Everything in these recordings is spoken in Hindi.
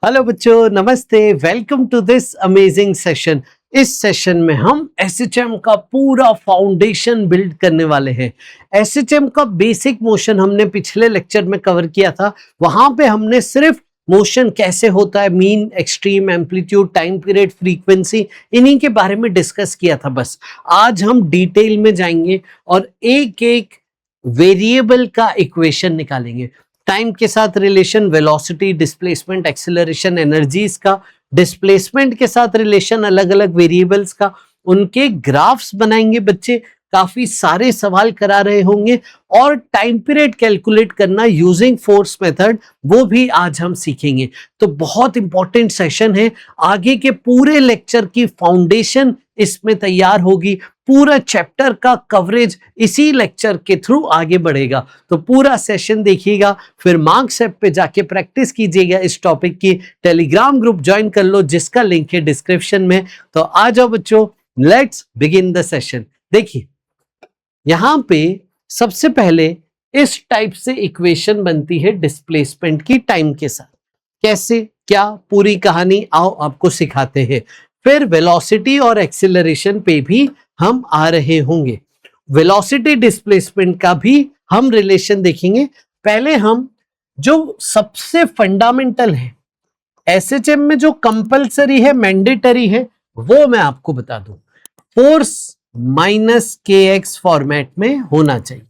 हेलो बच्चों, नमस्ते। Welcome to this amazing session. इस सेशन में हम एसएचएम का पूरा फाउंडेशन बिल्ड करने वाले हैं। एसएचएम का बेसिक मोशन हमने पिछले लेक्चर में कवर किया था। वहां पे हमने सिर्फ मोशन कैसे होता है, mean, extreme, amplitude, time period, frequency, इन्हीं के बारे में डिस्कस किया था। बस आज हम डिटेल में जाएंगे और एक एक वेरिएबल का इक्वेशन निकालेंगे। टाइम के साथ relation, velocity, displacement, acceleration, energies का, डिस्प्लेसमेंट के साथ रिलेशन अलग अलग वेरिएबल्स का, उनके ग्राफ्स बनाएंगे बच्चे। काफी सारे सवाल करा रहे होंगे और टाइम पीरियड कैलकुलेट करना यूजिंग फोर्स मेथड, वो भी आज हम सीखेंगे। तो बहुत इंपॉर्टेंट सेशन है। आगे के पूरे लेक्चर की फाउंडेशन इसमें तैयार होगी। पूरा चैप्टर का कवरेज इसी लेक्चर के थ्रू आगे बढ़ेगा। तो पूरा सेशन देखिएगा, फिर मार्क्स ऐप पे जाके प्रैक्टिस कीजिएगा। इस टॉपिक की टेलीग्राम ग्रुप ज्वाइन कर लो, जिसका लिंक है डिस्क्रिप्शन में। तो आ जाओ बच्चों, लेट्स बिगिन द सेशन। देखिए यहां पे सबसे पहले इस टाइप से इक्वेशन बनती है डिस्प्लेसमेंट की टाइम के साथ। कैसे, क्या, पूरी कहानी आओ आपको सिखाते हैं। फिर वेलोसिटी और एक्सीलरेशन पे भी हम आ रहे होंगे। वेलोसिटी डिस्प्लेसमेंट का भी हम रिलेशन देखेंगे। पहले हम जो सबसे फंडामेंटल है एसएचएम में, जो कंपलसरी है, मैंडेटरी है, वो मैं आपको बता दूं। फोर्स माइनस के एक्स फॉर्मेट में होना चाहिए।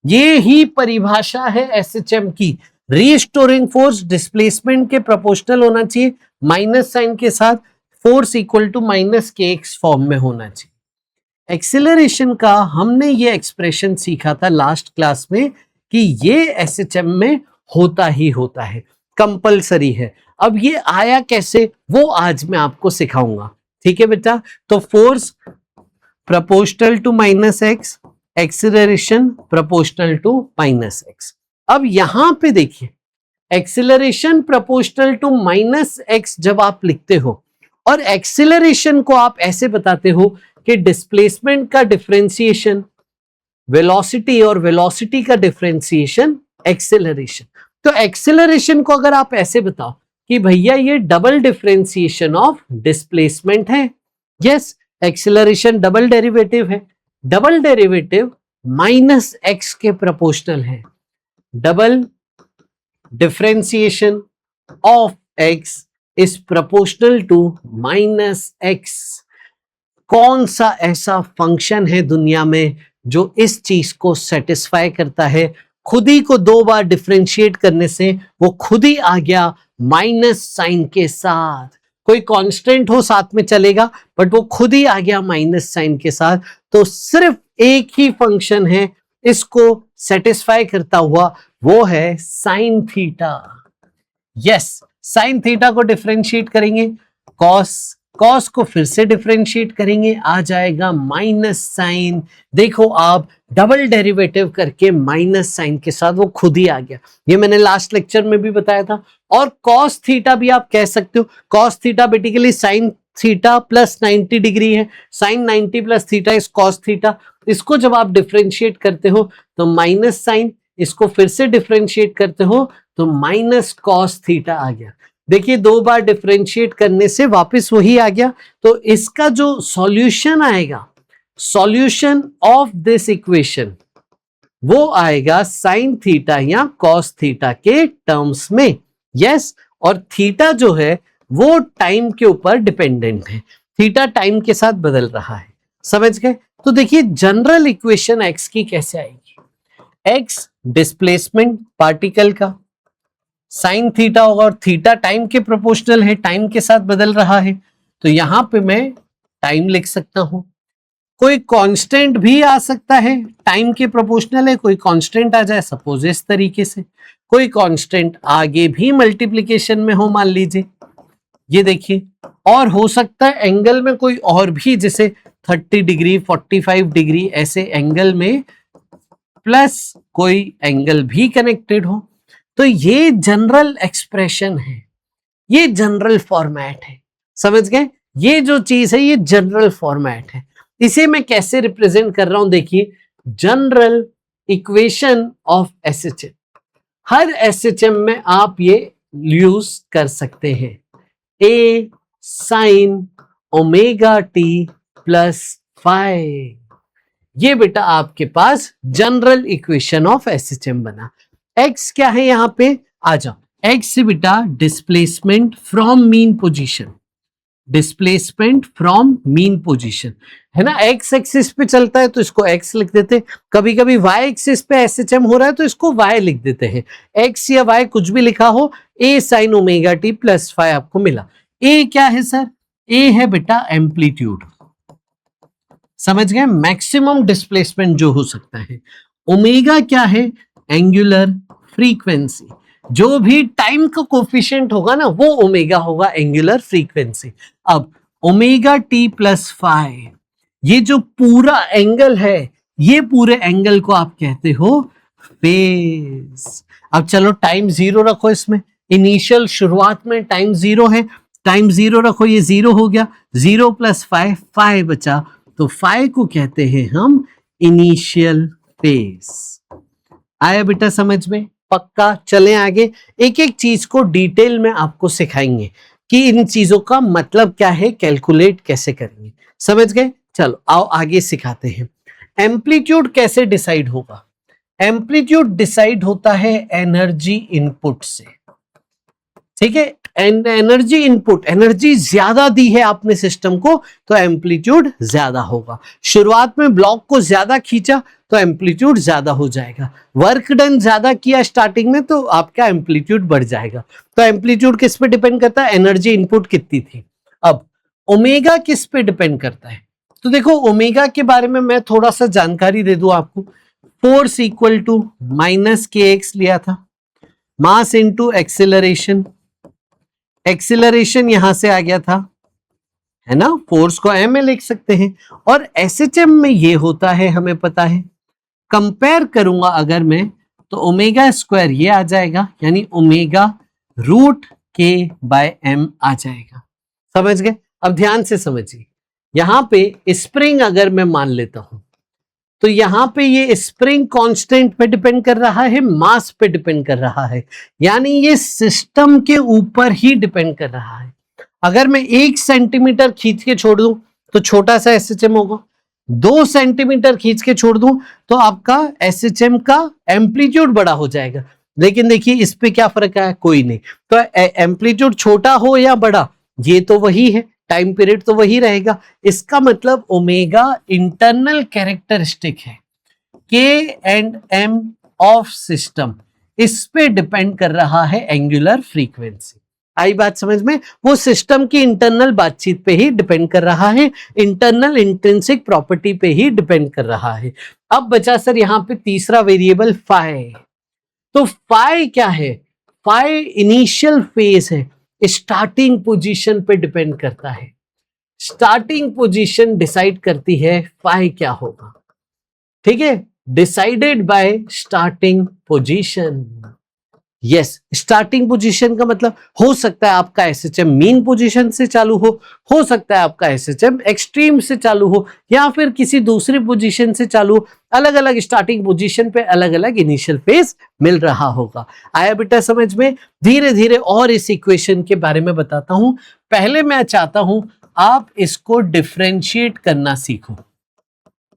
ये ही परिभाषा है एसएचएम की। रीस्टोरिंग फोर्स डिस्प्लेसमेंट के प्रोपोर्शनल होना चाहिए, माइनस साइन के साथ। फोर्स इक्वल टू माइनस के एक्स फॉर्म में होना चाहिए। एक्सीलरेशन का हमने ये एक्सप्रेशन सीखा था लास्ट क्लास में कि ये एसएचएम में होता ही होता है, कंपलसरी है। अब ये आया कैसे, वो आज मैं आपको सिखाऊंगा। ठीक है बेटा। तो force proportional to minus x, acceleration proportional to minus x. अब यहां पे देखिए, acceleration proportional to minus x जब आप लिखते हो और एक्सीलरेशन को आप ऐसे बताते हो कि डिस्प्लेसमेंट का डिफरेंशिएशन वेलोसिटी और वेलोसिटी का डिफरेंशिएशन एक्सीलरेशन। तो एक्सीलरेशन को अगर आप ऐसे बताओ कि भैया ये डबल डिफरेंशिएशन ऑफ डिस्प्लेसमेंट है। यस, एक्सीलरेशन डबल डेरिवेटिव है। डबल डेरिवेटिव माइनस एक्स के प्रोपोर्शनल है। Double differentiation of x is proportional to minus x. कौन सा ऐसा फंक्शन है दुनिया में जो इस चीज को सेटिस्फाई करता है? खुद ही को दो बार डिफरेंशिएट करने से वो खुद ही आ गया माइनस साइन के साथ। कोई कांस्टेंट हो साथ में चलेगा, बट वो खुद ही आ गया माइनस साइन के साथ। तो सिर्फ एक ही फंक्शन है इसको सेटिस्फाई करता हुआ, वो है sine theta. Yes, sine theta को डिफरेंशिएट करेंगे, कॉस को फिर से डिफरेंशिएट करेंगे, आ जाएगा माइनस साइन। देखो आप, डबल डेरिवेटिव करके माइनस साइन के साथ वो खुद ही आ गया। ये मैंने लास्ट लेक्चर में भी बताया था। और कॉस थीटा भी आप कह सकते हो। Cos theta basically sine theta plus 90 degree है। Sine 90 plus theta is cos theta. इसको जब आप डिफरेंशिएट करते हो तो माइनस साइन, इसको फिर से डिफरेंशिएट करते हो तो माइनस कॉस थीटा आ गया। देखिए दो बार डिफरेंशिएट करने से वापस वही आ गया। तो इसका जो सॉल्यूशन आएगा, सॉल्यूशन ऑफ दिस इक्वेशन, वो आएगा साइन थीटा या कॉस थीटा के टर्म्स में। यस, और थीटा जो है वो टाइम के ऊपर डिपेंडेंट है। थीटा टाइम के साथ बदल रहा है। समझ गए? तो देखिए जनरल इक्वेशन एक्स की कैसे आएगी। एक्स डिस्प्लेसमेंट पार्टिकल का, साइन थीटा होगा और थीटा टाइम के प्रोपोर्शनल है, टाइम के साथ बदल रहा है। तो यहां पे मैं टाइम लिख सकता हूं। कोई कांस्टेंट भी आ सकता है, टाइम के प्रोपोर्शनल है, कोई कांस्टेंट आ जाए, सपोज इस तरीके से। कोई कांस्टेंट आगे भी मल्टीप्लिकेशन में हो, मान लीजिए ये देखिए। और हो सकता है एंगल में कोई और भी, जैसे 30 डिग्री, 45 डिग्री, ऐसे एंगल में प्लस कोई एंगल भी कनेक्टेड हो। तो ये जनरल एक्सप्रेशन है, ये जनरल फॉर्मेट है। समझ गए? ये जो चीज है ये जनरल फॉर्मेट है। इसे मैं कैसे रिप्रेजेंट कर रहा हूं, देखिए, जनरल इक्वेशन ऑफ एसएचएम। हर एसएचएम में आप ये यूज कर सकते हैं, a sine omega t plus five. ये बेटा आपके पास जनरल इक्वेशन ऑफ एसएचएम बना। एक्स क्या है यहां पे, आ जाओ, एक्स से बेटा displacement from mean position, displacement from mean position है ना, एक्स एक्सिस पे चलता है तो इसको एक्स लिख देते, कभी कभी वाई एक्सिस पे एसएचएम हो रहा है तो इसको वाई लिख देते हैं, एक्स या वाई कुछ भी लिखा हो, a sine omega t plus five आपको मिला। ए क्या है सर, ए है बेटा एम्पलीट्यूड, समझ गए, मैक्सिमम डिस्प्लेसमेंट जो हो सकता है। ओमेगा क्या है, एंगुलर फ्रीक्वेंसी, जो भी टाइम का कोफिशिएंट होगा ना वो ओमेगा होगा, एंगुलर फ्रीक्वेंसी। अब ओमेगा टी प्लस फाइव, ये जो पूरा एंगल है, ये पूरे एंगल को आप कहते हो फेज। अब चलो टाइम जीरो रखो इसमें, इनिशियल शुरुआत में टाइम जीरो है, टाइम जीरो रखो, ये जीरो हो गया, जीरो प्लस फाइव, फाइव बचा, तो फाइव को कहते हैं हम इनिशियल फेज। आया बेटा समझ में, पक्का। चलें आगे, एक एक चीज को डिटेल में आपको सिखाएंगे कि इन चीजों का मतलब क्या है, कैलकुलेट कैसे करेंगे, समझ गए। चलो आओ आगे सिखाते हैं। एम्पलीट्यूड कैसे डिसाइड होगा, एम्पलीट्यूड डिसाइड होता है एनर्जी इनपुट से, ठीक है, एनर्जी इनपुट, एनर्जी ज्यादा दी है आपने सिस्टम को तो एम्पलीट्यूड ज्यादा होगा। शुरुआत में ब्लॉक को ज्यादा खींचा तो एम्पलीट्यूड ज्यादा हो जाएगा, वर्क डन ज्यादा किया स्टार्टिंग में तो आपका एम्पलीट्यूड बढ़ जाएगा। तो एम्पलीट्यूड किस पे डिपेंड करता है, एनर्जी इनपुट कितनी थी। अब ओमेगा किस पे डिपेंड करता है, तो देखो ओमेगा के बारे में मैं थोड़ा सा जानकारी दे दूं आपको। फोर्स इक्वल टू माइनस के एक्स लिया था, मास इनटू एक्सेलरेशन, एक्सीलरेशन यहां से आ गया था, है ना, फोर्स को एम में लिख सकते हैं। और एसएचएम में ये होता है हमें पता है, कंपेयर करूंगा अगर मैं तो ओमेगा स्क्वायर ये आ जाएगा, यानी ओमेगा रूट के बाय एम आ जाएगा, समझ गए। अब ध्यान से समझिए, यहां पे स्प्रिंग अगर मैं मान लेता हूं तो यहां पे ये स्प्रिंग कांस्टेंट पे डिपेंड कर रहा है, मास पे डिपेंड कर रहा है, यानी ये सिस्टम के ऊपर ही डिपेंड कर रहा है। अगर मैं 1 सेंटीमीटर खींच के छोड़ दूं तो छोटा सा एसएचएम होगा, 2 सेंटीमीटर खींच के छोड़ दूं तो आपका एसएचएम का एम्पलीट्यूड बड़ा हो जाएगा। लेकिन देखिए इस पे क्या फर्क है, कोई नहीं। तो एम्पलीट्यूड छोटा हो या बड़ा ये तो वही है, टाइम पीरियड तो वही रहेगा। इसका मतलब ओमेगा इंटरनल कैरेक्टरिस्टिक है, के एंड एम ऑफ सिस्टम, इस पे डिपेंड कर रहा है एंगुलर फ्रीक्वेंसी। आई बात समझ में, वो सिस्टम की इंटरनल बातचीत पे ही डिपेंड कर रहा है, इंटरनल इंट्रिंसिक प्रॉपर्टी पे ही डिपेंड कर रहा है। अब बचा सर यहां पे तीसरा वेरिएबल फाई। तो फाई क्या है, फाई इनिशियल फेज है, स्टार्टिंग पोजीशन पे डिपेंड करता है, स्टार्टिंग पोजीशन डिसाइड करती है फाई क्या होगा, ठीक है, decided by starting position. Yes, starting position का मतलब हो सकता है आपका एसएचएम मीन पोजीशन से चालू हो सकता है आपका एसएचएम एक्सट्रीम से चालू हो, या फिर किसी दूसरी पोजीशन से चालू हो। अलग अलग स्टार्टिंग पोजीशन पे अलग अलग इनिशियल फेज मिल रहा होगा। आया बेटा समझ में। धीरे धीरे और इस इक्वेशन के बारे में बताता हूं। पहले मैं चाहता हूं आप इसको डिफरेंशिएट करना सीखो।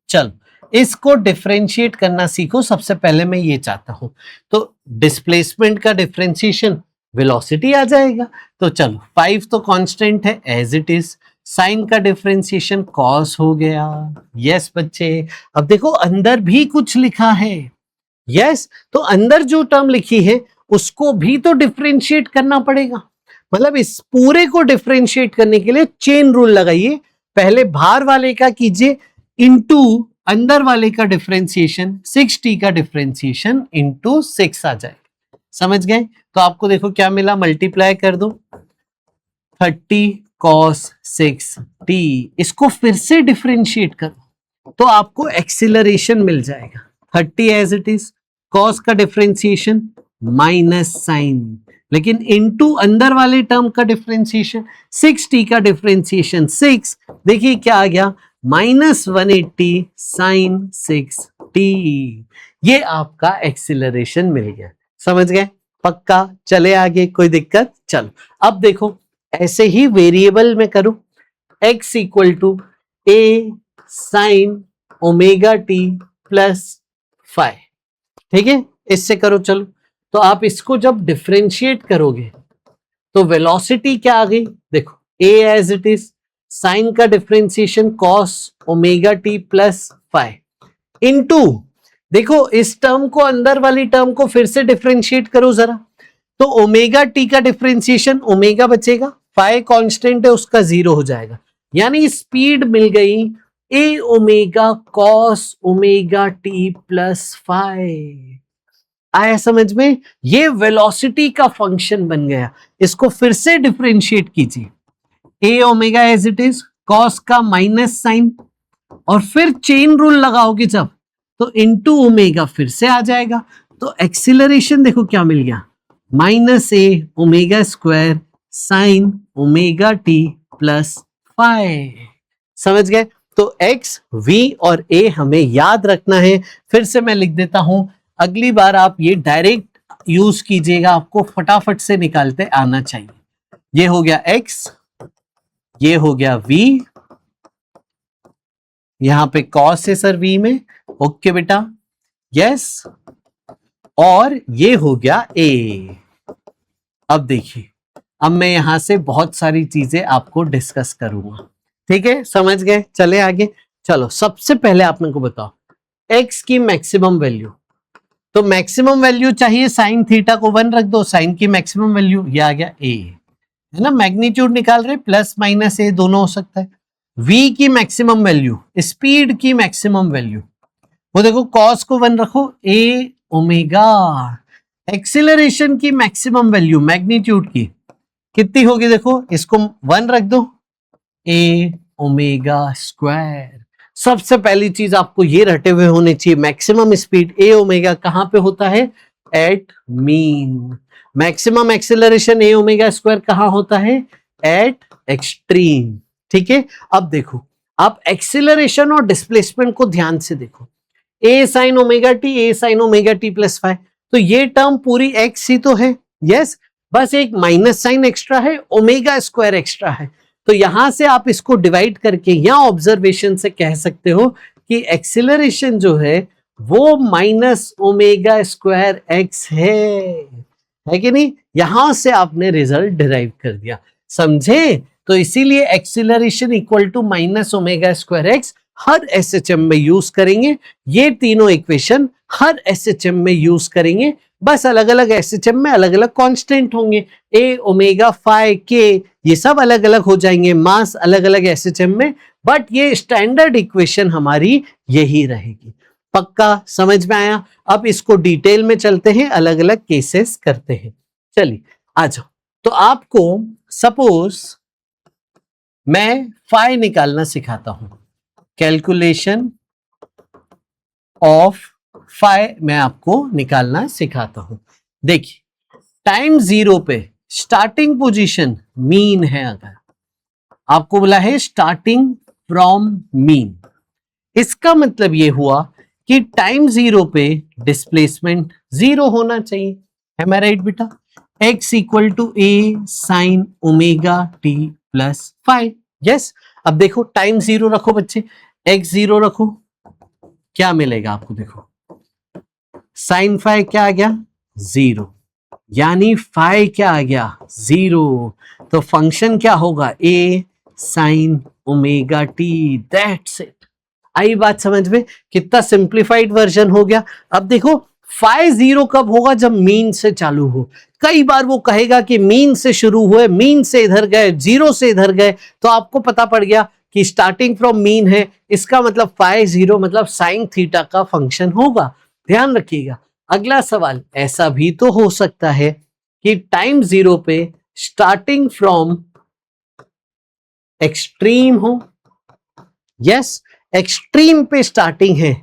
चल इसको डिफरेंशिएट करना सीखो। सबसे पहले मैं ये चाहता हूं, तो डिस्प्लेसमेंट का डिफरेंशिएशन वेलोसिटी आ जाएगा। तो चलो 5 तो कांस्टेंट है एज इट इज, साइन का डिफरेंशिएशन कॉस हो गया। यस बच्चे, अब देखो अंदर भी कुछ लिखा है। यस, तो अंदर जो टर्म लिखी है उसको भी तो डिफरेंशिएट करना पड़ेगा। मतलब इस पूरे को डिफरेंशिएट करने के लिए चेन रूल लगाइए, पहले बाहर वाले का कीजिए इनटू अंदर वाले का डिफरेंशिएशन, 6t का डिफरेंशिएशन इनटू 6 आ जाए। समझ गए। तो आपको देखो क्या मिला, मल्टीप्लाई कर दो 30 cos 6t, इसको फिर से डिफरेंशिएट करो तो आपको एक्सीलरेशन मिल जाएगा 30 एज इट इज, cos का डिफरेंशिएशन माइनस साइन, लेकिन इनटू अंदर वाले टर्म का डिफरेंशिएशन 6t का डिफरेंशिएशन 6, देखिए क्या आ गया -180 sin 6t, ये आपका एक्सीलरेशन मिल गया। समझ गए। पक्का? चले आगे, कोई दिक्कत? चलो अब देखो, ऐसे ही वेरिएबल में करूं, x equal to a sine omega t plus five, ठीक है, इससे करो। चलो तो आप इसको जब डिफरेंशिएट करोगे तो वेलोसिटी क्या आ गई, देखो a as it is, sine का differentiation cos omega t plus five into, देखो इस टर्म को, अंदर वाली टर्म को फिर से डिफरेंशिएट करो जरा, तो ओमेगा टी का डिफरेंशिएशन ओमेगा बचेगा, फाइव कांस्टेंट है उसका जीरो हो जाएगा, यानी स्पीड मिल गई a omega cos omega t plus five. आया समझ में? ये वेलोसिटी का फंक्शन बन गया। इसको फिर से डिफरेंशिएट कीजिए, a omega as it is, cos का माइनस साइन, और फिर चेन रूल लगाओगे जब, तो इनटू ओमेगा फिर से आ जाएगा, तो एक्सीलरेशन देखो क्या मिल गया, minus a omega square sine omega t plus five. समझ गए? तो एक्स, वी और ए हमें याद रखना है। फिर से मैं लिख देता हूं, अगली बार आप ये डायरेक्ट यूज कीजिएगा, आपको फटाफट से निकालते आना चाहिए। ये हो गया x, ये हो गया v, यहां पे cos है सर v में, ओके बेटा, यस, और ये हो गया a। अब देखिए, अब मैं यहां से बहुत सारी चीजें आपको डिस्कस करूंगा, ठीक है? समझ गए? चले आगे। चलो सबसे पहले आप मेरे को बताओ, x की मैक्सिमम वैल्यू, तो मैक्सिमम वैल्यू चाहिए साइन थीटा को 1 रख दो, साइन की मैक्सिमम वैल्यू ये आ गया a, है ना, मैग्नीट्यूड निकाल रहे, प्लस माइनस ए दोनों हो सकता है। v की मैक्सिमम वैल्यू, स्पीड की मैक्सिमम वैल्यू, वो देखो cos को 1 रखो, a ओमेगा। एक्सीलरेशन की मैक्सिमम वैल्यू मैग्नीट्यूड की कितनी होगी, देखो इसको 1 रख दो, a ओमेगा स्क्वायर। सबसे पहली चीज आपको ये रटे हुए होने चाहिए, मैक्सिमम स्पीड ए ओमेगा कहां पे होता है, एट मीन। मैक्सिमम एक्सेलरेशन ए ओमेगा स्क्वायर कहां होता है, एट एक्सट्रीम, ठीक है? अब देखो, आप एक्सेलरेशन और डिस्प्लेसमेंट को ध्यान से देखो, a sine omega t, a sine omega t plus five, तो ये टर्म पूरी एक्स ही तो है, यस, बस एक माइनस साइन एक्स्ट्रा है, ओमेगा स्क्वायर एक्स्ट्रा है, तो यहां से आप इसको डिवाइड करके या ऑब्जर्वेशन से कह सकते हो कि एक्सीलरेशन जो है वो माइनस ओमेगा स्क्वायर एक्स है कि नहीं? यहां से आपने रिजल्ट डिराइव कर दिया, समझे? तो इसीलिए acceleration equal to minus omega square x हर एसएचएम में यूज करेंगे। ये तीनों इक्वेशन हर एसएचएम में यूज करेंगे, बस अलग अलग एसएचएम में अलग अलग कांस्टेंट होंगे, ए ओमेगा फाई के ये सब अलग अलग हो जाएंगे, मास अलग अलग एसएचएम में, बट ये स्टैंडर्ड इक्वेशन हमारी यही रहेगी। पक्का समझ में आया? अब इसको डिटेल में चलते हैं, अलग अलग केसेस करते हैं। चलिए आ जाओ। तो आपको सपोज मैं फाई निकालना सिखाता हूं, कैलकुलेशन ऑफ फाई मैं आपको निकालना सिखाता हूं। देखिए, टाइम जीरो पे स्टार्टिंग पोजीशन मीन है, अगर आपको बोला है स्टार्टिंग फ्रॉम मीन, इसका मतलब ये हुआ कि टाइम जीरो पे डिस्प्लेसमेंट जीरो होना चाहिए, है मैं राइट बेटा? x equal to a sine omega t plus five, yes. अब देखो टाइम जीरो रखो बच्चे, x जीरो रखो, क्या मिलेगा आपको? देखो साइन फाइव क्या आ गया, जीरो, यानी फाइव क्या आ गया, जीरो, तो फंक्शन क्या होगा, a sine omega t, that's it. आई बात समझ में? कितना सिंप्लीफाइड वर्जन हो गया। अब देखो फाइव जीरो कब होगा, जब मीन से चालू हो। कई बार वो कहेगा कि मीन से शुरू हुए, मीन से इधर गए, जीरो से इधर गए, तो आपको पता पड़ गया कि स्टार्टिंग फ्रॉम मीन है, इसका मतलब फाइव जीरो मतलब साइन थीटा का फंक्शन होगा। ध्यान रखिएगा। अगला सवाल, ऐसा भी तो हो सकता है कि टाइम जीरो पे स्टार्टिंग फ्रॉम एक्सट्रीम हो, यस, एक्सट्रीम पे स्टार्टिंग है,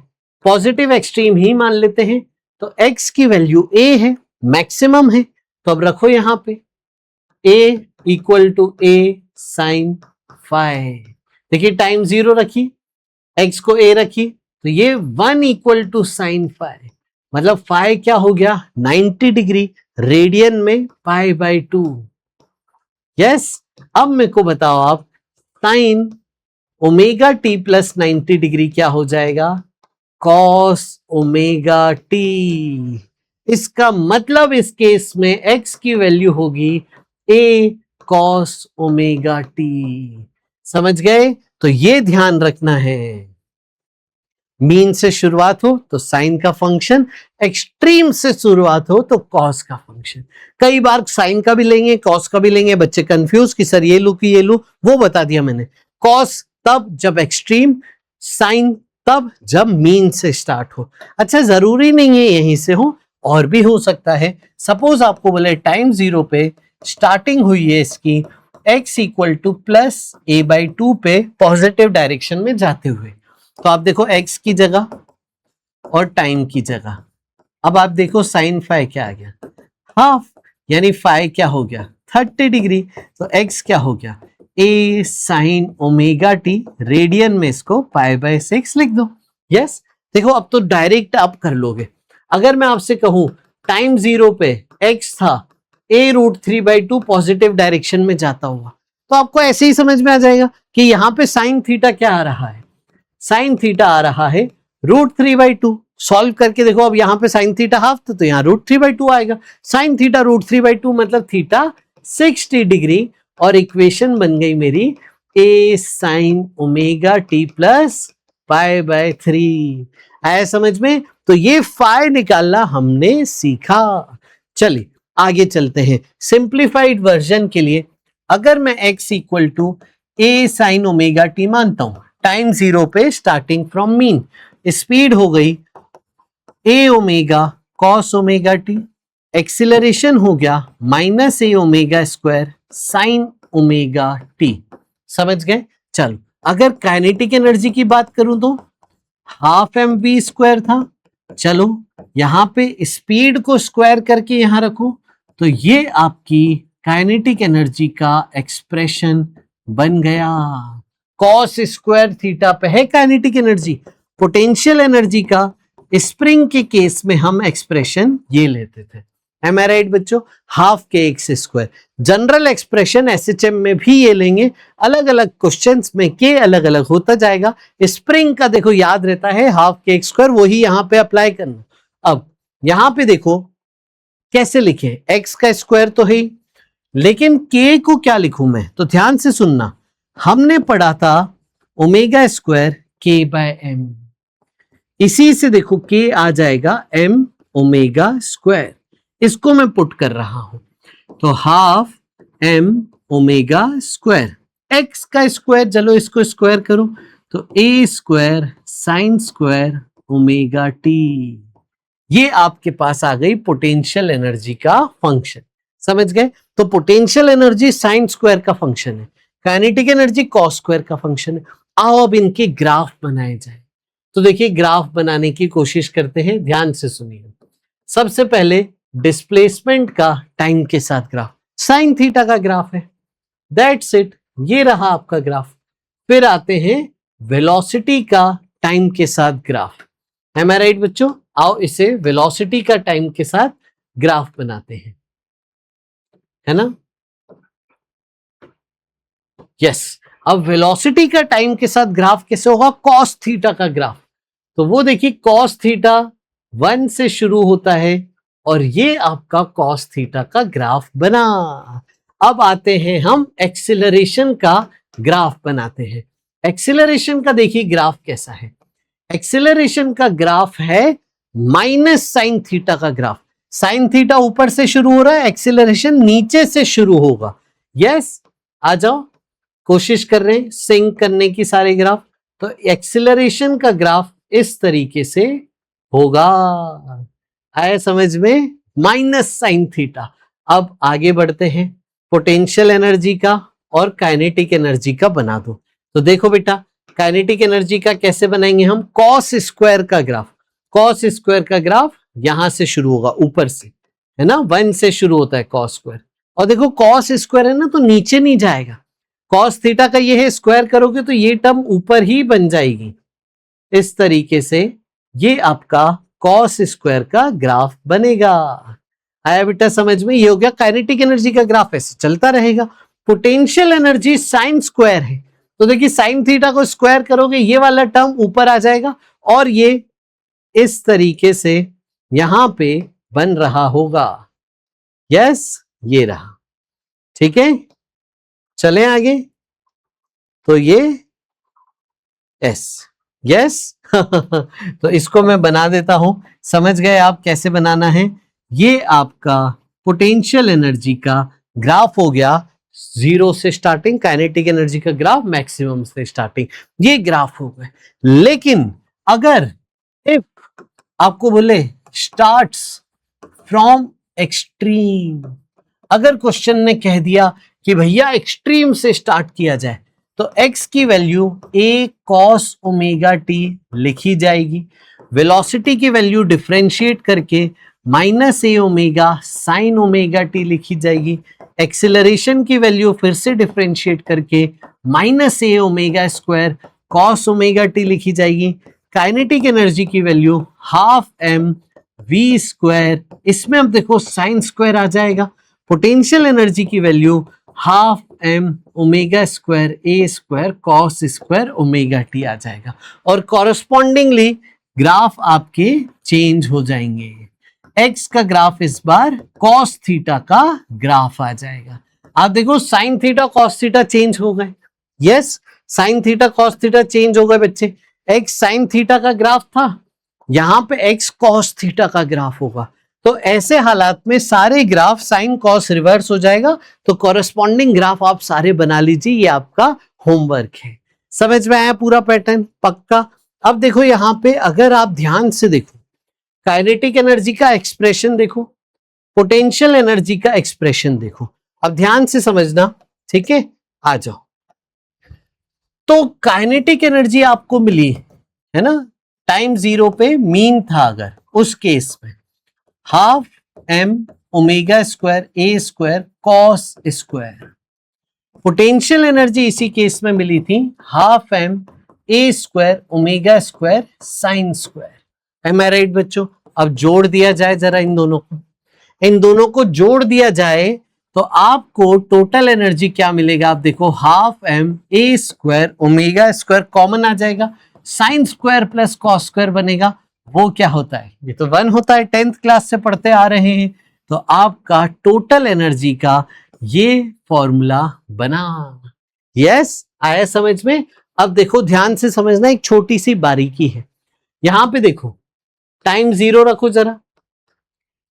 पॉजिटिव एक्सट्रीम ही मान लेते हैं, तो x की वैल्यू a है, मैक्सिमम है, तो अब रखो यहां पे a equal to a sine five. देखिए टाइम जीरो रखी, x को a रखी, तो ये 1 इक्वल टू साइन फाइव, मतलब फाइव क्या हो गया, 90 डिग्री। रेडियन में π/2। यस, अब मेरे को बताओ आप, sign omega t plus 90 degree क्या हो जाएगा? Cos omega T. इसका मतलब इस केस में x की वैल्यू होगी a कॉस ओमेगा टी। समझ गए? तो ये ध्यान रखना है, मीन से शुरुआत हो तो साइन का फंक्शन, एक्सट्रीम से शुरुआत हो तो कॉस का फंक्शन। कई बार साइन का भी लेंगे, कॉस का भी लेंगे, बच्चे कंफ्यूज कि सर ये लू कि ये लू, वो बता दिया मैंने। कॉस तब जब एक्सट्रीम, साइन तब जब मीन से स्टार्ट हो। अच्छा, जरूरी नहीं है यहीं से हो, और भी हो सकता है। सपोज आपको बोले टाइम 0 पे स्टार्टिंग हुई है इसकी x equal two plus a/2 पे पॉजिटिव डायरेक्शन में जाते हुए, तो आप देखो x की जगह और टाइम की जगह, अब आप देखो साइन फाई क्या आ गया? हाफ, यानी फाई क्या हो गया? 30 डिग्री। तो x क्या हो गया? a sine omega T, radian में इसको π/6 लिख दो। यस, देखो अब तो डायरेक्ट आप कर लोगे। अगर मैं आपसे कहूं टाइम 0 पे x था a√3/2 पॉजिटिव डायरेक्शन में जाता हुआ, तो आपको ऐसे ही समझ में आ जाएगा कि यहाँ पे साइन थीटा क्या आ रहा है? साइन थीटा आ रहा है √3/2। सॉल्व करके देखो, अब यहाँ पे साइन थीटा हाफ था तो यहाँ √3/2 आएगा। साइन थीटा √3/2 मतलब थीटा 60 डिग्री, और इक्वेशन बन गई मेरी a sine omega t plus π/3। आया समझ में? तो ये फाई निकालना हमने सीखा। चलिए आगे चलते हैं। सिंप्लीफाइड वर्जन के लिए अगर मैं x equal to a sine omega t मानता हूं, टाइम 0 पे स्टार्टिंग फ्रॉम मीन, स्पीड हो गई a omega cos omega T, acceleration हो गया minus a omega square sine omega T. समझ गए? चलो, अगर काइनेटिक एनर्जी की बात करूं तो हाफ mv स्क्वायर था। चलो यहां पे स्पीड को स्क्वायर करके यहां रखो, तो ये आपकी काइनेटिक एनर्जी का एक्सप्रेशन बन गया। कॉस स्क्वायर थीटा पे है काइनेटिक एनर्जी। पोटेंशियल एनर्जी का स्प्रिंग के केस में हम एक्सप्रेशन ये लेते थे। एम आई राइट बच्चों? हाफ के x square. General expression SHM में भी ये लेंगे, अलग अलग क्वेश्चंस में के अलग अलग होता जाएगा। स्प्रिंग का देखो याद रहता है हाफ के एक्स स्क्वायर, वही यहां पे अप्लाई करना। अब यहां पे देखो कैसे लिखे, एक्स का स्क्वायर तो है, लेकिन के को क्या लिखूं मैं? तो ध्यान से सुनना, हमने पढ़ा था ओमेगा स्क्वायर k/m, इसी से देखो के आ जाएगा m ओमेगा स्क्वायर, इसको मैं पुट कर रहा हूं, तो half m omega square, x का स्क्वायर, चलो इसको स्क्वायर करो तो a square sine square omega t. ये आपके पास आ गई पोटेंशियल एनर्जी का फंक्शन। समझ गए? तो पोटेंशियल एनर्जी साइन स्क्वायर का फंक्शन है, काइनेटिक एनर्जी कॉस स्क्वायर का फंक्शन है। आओ अब इनके ग्राफ बनाए जाए। तो देखिए ग्राफ बनाने की कोशिश करते हैं, ध्यान से सुनिए। सबसे पहले डिस्प्लेसमेंट का टाइम के साथ ग्राफ, साइन थीटा का ग्राफ है, दैट्स इट, ये रहा आपका ग्राफ। फिर आते हैं वेलोसिटी का टाइम के साथ ग्राफ। एम आई राइट बच्चों? आओ इसे वेलोसिटी का टाइम के साथ ग्राफ बनाते हैं, है ना? यस। अब वेलोसिटी का टाइम के साथ ग्राफ कैसे होगा? कॉस थीटा का ग्राफ। तो वो देखिए कॉस थीटा 1 से शुरू होता है और ये आपका कॉस थीटा का ग्राफ बना। अब आते हैं हम एक्सीलरेशन का ग्राफ बनाते हैं। एक्सीलरेशन का देखिए ग्राफ कैसा है। एक्सीलरेशन का ग्राफ है माइनस साइन थीटा का ग्राफ। साइन थीटा ऊपर से शुरू हो रहा है, एक्सीलरेशन नीचे से शुरू होगा। यस, आ जाओ, कोशिश कर रहे हैं सिंक करने की सारे ग्राफ। तो एक्सीलरेशन का ग्राफ इस तरीके से होगा, आया समझ में? Minus sine theta. अब आगे बढ़ते हैं, पोटेंशियल एनर्जी का और काइनेटिक एनर्जी का बना दो। तो देखो बेटा, काइनेटिक एनर्जी का कैसे बनाएंगे हम? कॉस स्क्वायर का ग्राफ। कॉस स्क्वायर का ग्राफ यहां से शुरू होगा, ऊपर से, है ना, 1 से शुरू होता है कॉस स्क्वायर। और देखो कॉस स्क्वायर है ना, तो नीचे नहीं जाएगा। कॉस थीटा का ये है, स्क्वायर करोगे तो ये टर्म ऊपर ही बन जाएगी। इस तरीके से ये आपका कॉस स्क्वायर का ग्राफ बनेगा। आया बेटा समझ में? ये हो गया काइनेटिक एनर्जी का ग्राफ, ऐसे चलता रहेगा। पोटेंशियल एनर्जी साइन स्क्वायर है, तो देखिए साइन थीटा को स्क्वायर करोगे ये वाला टर्म ऊपर आ जाएगा और ये इस तरीके से यहां पे बन रहा होगा। यस, ये रहा, ठीक है। चले आगे, तो ये एस, यस तो इसको मैं बना देता हूं, समझ गए आप कैसे बनाना है। ये आपका पोटेंशियल एनर्जी का ग्राफ हो गया, जीरो से स्टार्टिंग, काइनेटिक एनर्जी का ग्राफ मैक्सिमम से स्टार्टिंग, ये ग्राफ हो गए। लेकिन अगर इफ आपको बोले स्टार्ट्स फ्रॉम एक्सट्रीम, अगर क्वेश्चन ने कह दिया कि भैया एक्सट्रीम से स्टार्ट किया जाए, तो x की वैल्यू a cos ओमेगा t लिखी जाएगी, वेलोसिटी की वैल्यू डिफरेंशिएट करके minus a omega sine omega t लिखी जाएगी, एक्सेलरेशन की वैल्यू फिर से डिफरेंशिएट करके minus a omega square cos ओमेगा t लिखी जाएगी, काइनेटिक एनर्जी की value half m v square, इसमें अब देखो साइन स्क्वायर आ जाएगा, पोटेंशियल एनर्जी की value half m omega square a square cos square omega t आ जाएगा, और कॉरस्पॉन्डिंगली ग्राफ आपके चेंज हो जाएंगे। x का ग्राफ इस बार cos थीटा का ग्राफ आ जाएगा। आप देखो sine theta cos theta change हो गए, yes, sine theta cos theta change हो गए बच्चे। x साइन थीटा का ग्राफ था, यहां पे x cos थीटा का ग्राफ होगा, तो ऐसे हालात में सारे ग्राफ साइन कॉस रिवर्स हो जाएगा, तो कॉरेस्पॉन्डिंग ग्राफ आप सारे बना लीजिए, ये आपका होमवर्क है। समझ में आया पूरा पैटर्न? पक्का। अब देखो यहां पे अगर आप ध्यान से देखो, काइनेटिक एनर्जी का एक्सप्रेशन देखो, पोटेंशियल एनर्जी का एक्सप्रेशन देखो, अब ध्यान से समझना, ठीक है। आ जाओ, तो काइनेटिक एनर्जी आपको मिली है ना, टाइम जीरो पे मीन था, अगर उस केस में half m omega square a square cos square, potential energy इसी केस में मिली थी half m a square omega square sine square. Am I right बच्चों? अब जोड़ दिया जाए जरा इन दोनों को जोड़ दिया जाए तो आपको टोटल एनर्जी क्या मिलेगा? आप देखो half m a square omega square common आ जाएगा, sine square plus cos square बनेगा, वो क्या होता है? ये तो 1 होता है, 10th क्लास से पढ़ते आ रहे हैं। तो आपका टोटल एनर्जी का ये फॉर्मूला बना। यस, आया समझ में? अब देखो ध्यान से समझना, एक छोटी सी बारीकी है, यहां पे देखो टाइम जीरो रखो जरा,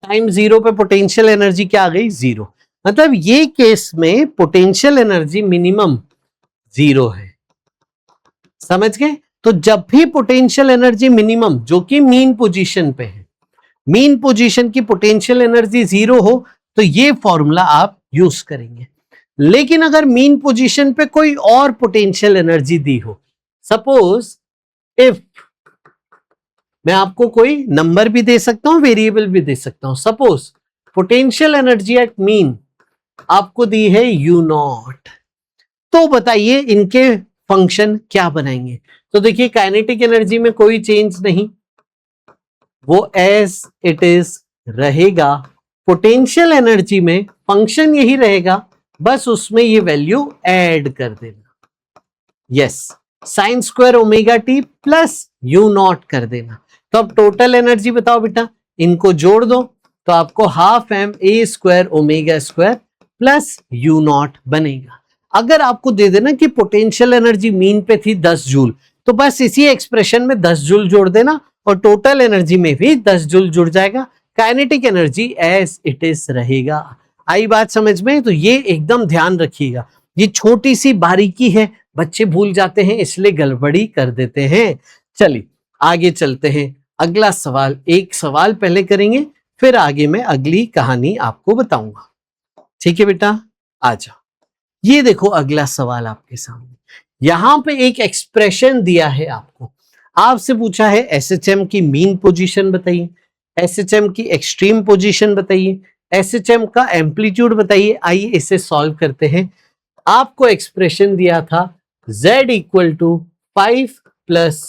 टाइम जीरो पे पोटेंशियल एनर्जी क्या आ गई? जीरो, मतलब ये केस में पोटेंशियल एनर्जी मिनिमम जीरो है, समझ गए? तो जब भी पोटेंशियल एनर्जी मिनिमम, जो कि मीन पोजीशन पे है, मीन पोजीशन की पोटेंशियल एनर्जी जीरो हो, तो ये फॉर्मूला आप यूज करेंगे। लेकिन अगर मीन पोजीशन पे कोई और पोटेंशियल एनर्जी दी हो, सपोज इफ, मैं आपको कोई नंबर भी दे सकता हूं, वेरिएबल भी दे सकता हूं, suppose potential energy at mean आपको दी है u नॉट, तो बताइए इनके फंक्शन क्या बनाएंगे? तो देखिए काइनेटिक एनर्जी में कोई चेंज नहीं, वो एज इट इज रहेगा, पोटेंशियल एनर्जी में फंक्शन यही रहेगा, बस उसमें ये वैल्यू ऐड कर देना, yes, sine square omega t plus you not कर देना। तो अब टोटल एनर्जी बताओ बेटा, इनको जोड़ दो तो आपको half m a square omega square plus you not बनेगा। अगर आपको दे देना कि पोटेंशियल एनर्जी मीन पे थी 10 जूल, तो बस इसी एक्सप्रेशन में 10 जूल जोड़ देना और टोटल एनर्जी में भी 10 जूल जुड़ जाएगा, kinetic energy as it is रहेगा। आई बात समझ में? तो ये एकदम ध्यान रखिएगा, ये छोटी सी बारीकी है, बच्चे भूल जाते हैं इसलिए गड़बड़ी कर देते हैं। चलिए आगे चलते हैं, अगला सवाल, एक सवाल पहले करेंगे फिर आगे मैं अगली कहानी आपको बताऊंगा, ठीक है बेटा? आ जाओ, ये देखो अगला सवाल आपके सामने, यहां पे एक एक्सप्रेशन दिया है आपको, आपसे पूछा है एसएचएम की मीन पोजीशन बताइए, एसएचएम की एक्सट्रीम पोजीशन बताइए, एसएचएम का एम्पलीट्यूड बताइए। आइए इसे सॉल्व करते हैं। आपको एक्सप्रेशन दिया था z इक्वल टू 5 प्लस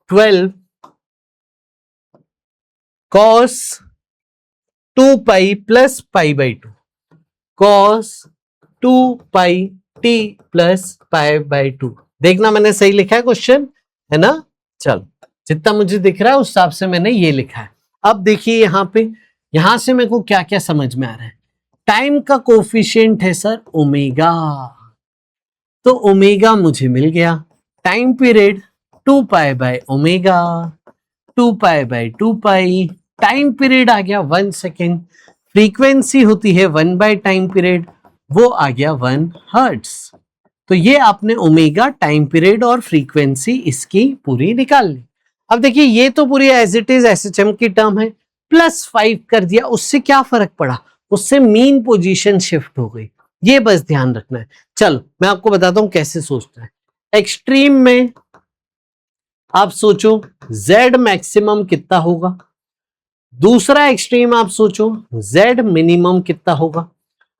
12 cos 2 pi plus pi by 2 cos 2 pi t plus pi by 2। देखना मैंने सही लिखा है क्वेश्चन, है ना। चलो, जितना मुझे दिख रहा है उस हिसाब से मैंने ये लिखा है। अब देखिए यहां पे, यहां से मेरे को क्या क्या समझ में आ रहा है। टाइम का कोफिशिएंट है सर ओमेगा, तो ओमेगा मुझे मिल गया। Time period 2 pi by omega, 2 pi by 2 pi. Time period आ गया 1 सेकेंड। फ्रीक्वेंसी होती है 1 बाय टाइम पीरियड, वो आ गया 1 हर्ट्ज। तो ये आपने ओमेगा, टाइम पीरियड और फ्रीक्वेंसी इसकी पूरी निकाल ली। अब देखिए ये तो पूरी एज इट इज एसएचएम की टर्म है, +5 कर दिया, उससे क्या फर्क पड़ा, उससे मीन पोजीशन शिफ्ट हो गई, ये बस ध्यान रखना है। चलो मैं आपको बताता हूं कैसे सोचना है। एक्सट्रीम में आप सोचो Z मैक्सिमम कितना होगा, दूसरा एक्सट्रीम आप सोचो Z मिनिमम कितना होगा,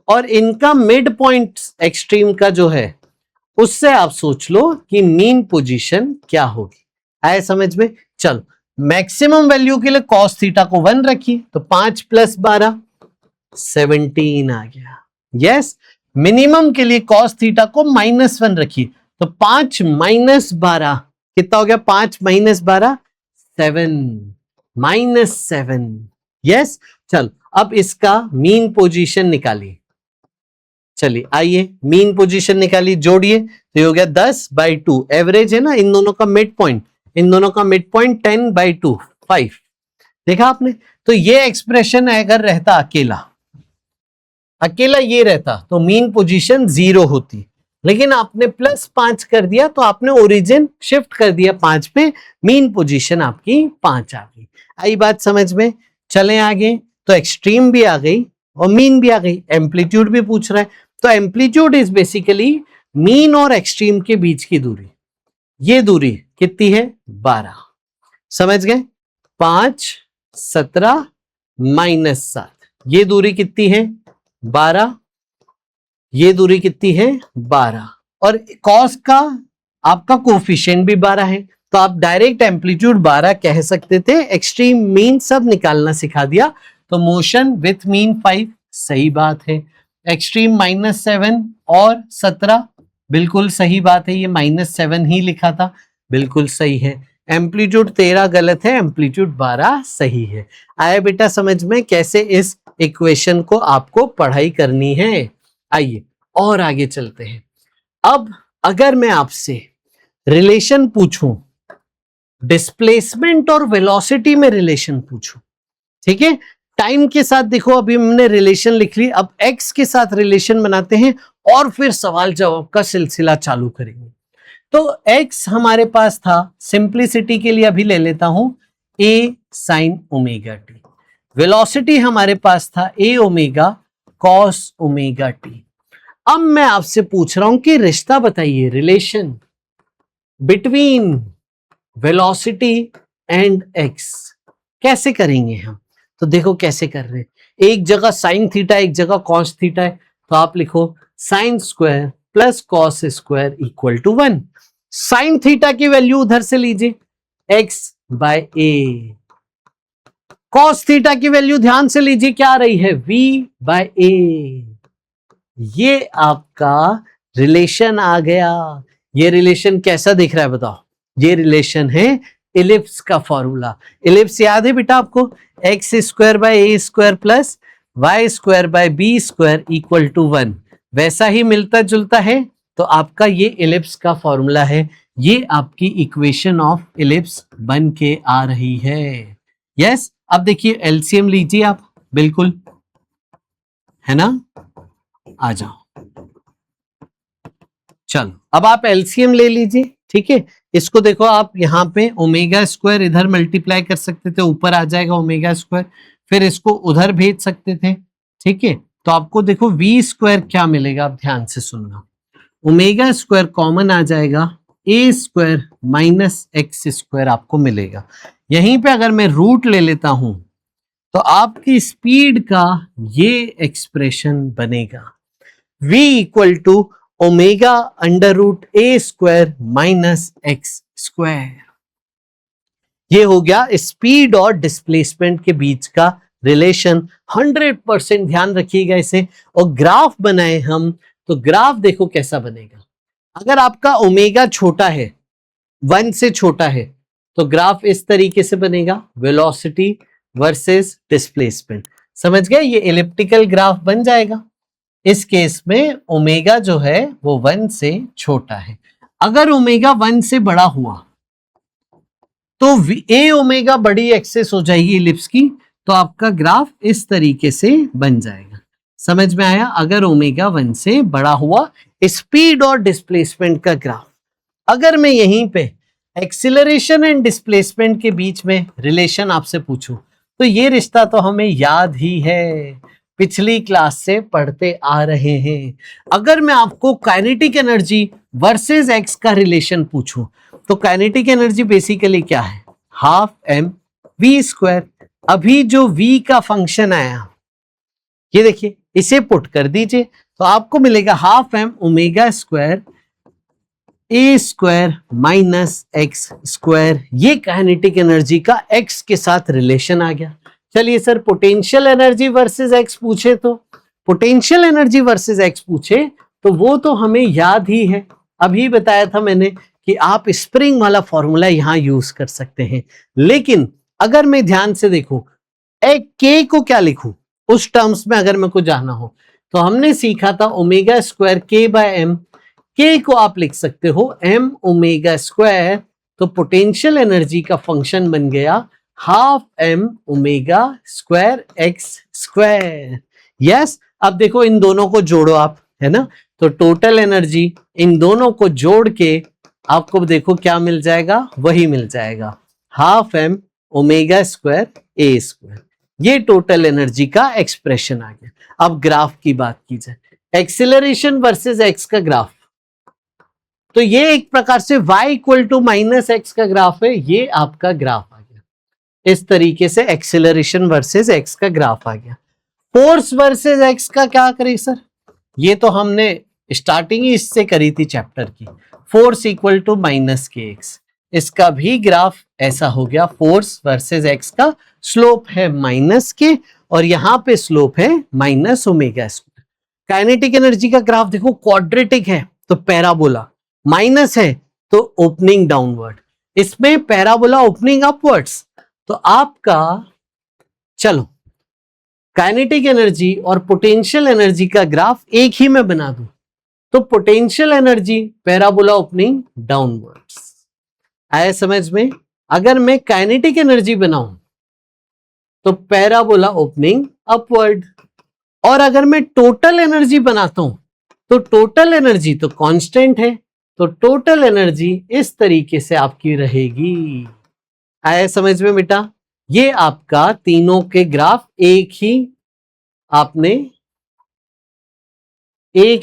और इनका मिड पॉइंट एक्सट्रीम का जो है उससे आप सोच लो कि मीन पोजीशन क्या होगी। आए समझ में। चलो मैक्सिमम वैल्यू के लिए कॉस थीटा को 1 रखिए, तो 5 + 12 17 आ गया। यस, मिनिमम के लिए कॉस थीटा को -1 रखिए, तो 5 - 12 कितना हो गया, 5 - 12 7 -7। यस, चल अब इसका मीन पोजीशन निकालिए। चलिए आइए मीन पोजीशन निकालिए, जोड़िए, तो ये हो गया 10/2। एवरेज है ना इन दोनों का मिड पॉइंट, इन दोनों का मिड पॉइंट 10/2 5। देखा आपने। तो ये एक्सप्रेशन अगर रहता अकेला, अकेला ये रहता तो मीन पोजीशन 0 होती, लेकिन आपने +5 कर दिया तो आपने ओरिजिन शिफ्ट कर दिया 5 पे, मीन पोजीशन आपकी 5 आ गई। आई बात समझ में। चलें आगे, तो एक्सट्रीम भी आ गई और मीन भी आ गई, एम्पलीट्यूड भी पूछ रहा है। तो एम्पलीट्यूड इज बेसिकली मीन और एक्सट्रीम के बीच की दूरी। ये दूरी कितनी है, 12। समझ गए, 5 17 -7, ये दूरी कितनी है 12, ये दूरी कितनी है 12, और कॉस का आपका कोफिशिएंट भी 12 है, तो आप डायरेक्ट एम्पलीट्यूड 12 कह सकते थे। एक्सट्रीम मीन सब निकालना सिखा दिया, तो मोशन विथ मीन 5 सही बात है। एक्सट्रीम -7 और 17 बिल्कुल सही बात है, ये -7 ही लिखा था, बिल्कुल सही है। एम्पलीट्यूड 13 गलत है, एम्पलीट्यूड 12 सही है। आया बेटा समझ में कैसे इस इक्वेशन को आपको पढ़ाई करनी है। आइए और आगे चलते हैं। अब अगर मैं आपसे रिलेशन पूछूं, डिस्प्लेसमेंट और वेलोसिटी में रिलेशन पूछूं, ठीक है, टाइम के साथ देखो अभी हमने रिलेशन लिख ली, अब एक्स के साथ रिलेशन बनाते हैं और फिर सवाल जवाब का सिलसिला चालू करेंगे। तो x हमारे पास था, सिंप्लिसिटी के लिए अभी ले लेता हूं a sin omega T. Velocity हमारे पास था a omega cos omega T. अब मैं आपसे पूछ रहा हूं कि रिश्ता बताइए, relation between velocity and x कैसे करेंगे हम। तो देखो कैसे कर रहे हैं, एक जगह साइन थीटा एक जगह कॉस थीटा है, तो आप लिखो sine square plus cos square equal to 1। Sine theta की वैल्यू उधर से लीजिए x/a, कॉस थीटा की वैल्यू ध्यान से लीजिए क्या आ रही है v/a। ये आपका रिलेशन आ गया। ये रिलेशन कैसा दिख रहा है बताओ, ये रिलेशन है इलिप्स का फॉर्मूला। इलिप्स याद है बेटा आपको, x² / a² plus y² / b² equal to 1, वैसा ही मिलता जुलता है। तो आपका ये इलिप्स का फॉर्मूला है, ये आपकी इक्वेशन ऑफ इलिप्स बन के आ रही है। यस, अब देखिए एलसीएम लीजिए आप, बिल्कुल है ना, आ जाओ। चलो अब आप एलसीएम ले लीजिए, ठीक है। इसको देखो आप यहाँ पे ओमेगा² इधर मल्टीप्लाई कर सकते थे, ऊपर आ जाएगा ओमेगा², फिर इसको उधर भेज सकते थे, ठीक है। तो आपको देखो v² क्या मिलेगा, आप ध्यान से सुनना, ओमेगा² कॉमन आ जाएगा, a² - x² आपको मिलेगा। यहीं पे अगर मैं रूट ले लेता हूं तो आपकी स्पीड का ये एक्सप्रेशन बनेगा v equal to omega √a² - x²। ये हो गया स्पीड और डिस्प्लेसमेंट के बीच का रिलेशन 100% ध्यान रखिएगा इसे। और ग्राफ बनाए हम तो ग्राफ देखो कैसा बनेगा। अगर आपका ओमेगा छोटा है, 1 से छोटा है, तो ग्राफ इस तरीके से बनेगा, वेलोसिटी वर्सेस डिस्प्लेसमेंट। समझ गए? ये एलिप्टिकल ग्राफ बन जाएगा। इस केस में ओमेगा जो है वो 1 से छोटा है। अगर ओमेगा 1 से बड़ा हुआ तो ए ओमेगा बड़ी एक्सेस हो जाएगी इलिप्स की, तो आपका ग्राफ इस तरीके से बन जाएगा। समझ में आया? अगर ओमेगा 1 से बड़ा हुआ स्पीड और डिस्प्लेसमेंट का ग्राफ। अगर मैं यहीं पे एक्सीलरेशन एंड डिस्प्लेसमेंट के बीच में रिलेशन आपसे पूछूं, तो ये रिश्ता तो हमें याद ही है, पिछली क्लास से पढ़ते आ रहे हैं। अगर मैं आपको काइनेटिक एनर्जी वर्सेस एक्स का रिलेशन पूछूं, तो काइनेटिक एनर्जी बेसिकली क्या है? Half m v square. अभी जो v का फंक्शन आया, ये देखिए, इसे पुट कर दीजिए तो आपको मिलेगा half m omega square a square minus x square. ये काइनेटिक एनर्जी का एक्स के साथ रिलेशन आ गया। चलिए sir, potential energy versus x पूछे तो, पोटेंशियल एनर्जी वर्सेस एक्स पूछे तो वो तो हमें याद ही है। अभी बताया था मैंने कि आप स्प्रिंग वाला फॉर्मूला यहां यूज कर सकते हैं। लेकिन अगर मैं ध्यान से देखूं, एक के को क्या लिखूं उस टर्म्स में, अगर मैं को जाना हो, तो हमने सीखा था omega square k by m. K को आप लिख सकते हो एम ओमेगा स्क्वायर, तो पोटेंशियल एनर्जी का फंक्शन बन गया half m omega square x square. Yes, अब देखो इन दोनों को जोड़ो आप, है ना, तो टोटल एनर्जी इन दोनों को जोड़ के आपको देखो क्या मिल जाएगा, वही मिल जाएगा half m omega square a square. ये टोटल एनर्जी का एक्सप्रेशन आ गया। अब ग्राफ की बात की जाए, एक्सीलरेशन वर्सेस एक्स का ग्राफ, तो ये एक प्रकार से y equal to minus x का ग्राफ है। ये आपका ग्राफ आ गया, इस तरीके से एक्सीलरेशन वर्सेस एक्स का ग्राफ आ गया। फोर्स वर्सेस एक्स का क्या करें सर? ये तो हमने स्टार्टिंग ही इससे करी थी चैप्टर की, फोर्स इक्वल टू माइनस के एक्स। इसका भी ग्राफ ऐसा हो गया, फोर्स वर्सेस एक्स का स्लोप है माइनस के और यहां पे स्लोप है minus omega square. Kinetic energy का ग्राफ देखो क्वाड्रेटिक है तो पैराबोला, माइनस है तो ओपनिंग डाउनवर्ड, इसमें पैराबोला ओपनिंग अपवर्ड्स। तो आपका, चलो काइनेटिक एनर्जी और पोटेंशियल एनर्जी का ग्राफ एक ही में बना दूं, तो potential energy parabola opening downwards. आया समझ में? अगर मैं काइनेटिक एनर्जी बनाऊं तो पैराबोला ओपनिंग अपवर्ड, और अगर मैं टोटल एनर्जी बनाता हूं तो टोटल एनर्जी तो कांस्टेंट है, तो टोटल एनर्जी इस तरीके से आपकी रहेगी। आया समझ में बेटा? ये आपका तीनों के ग्राफ एक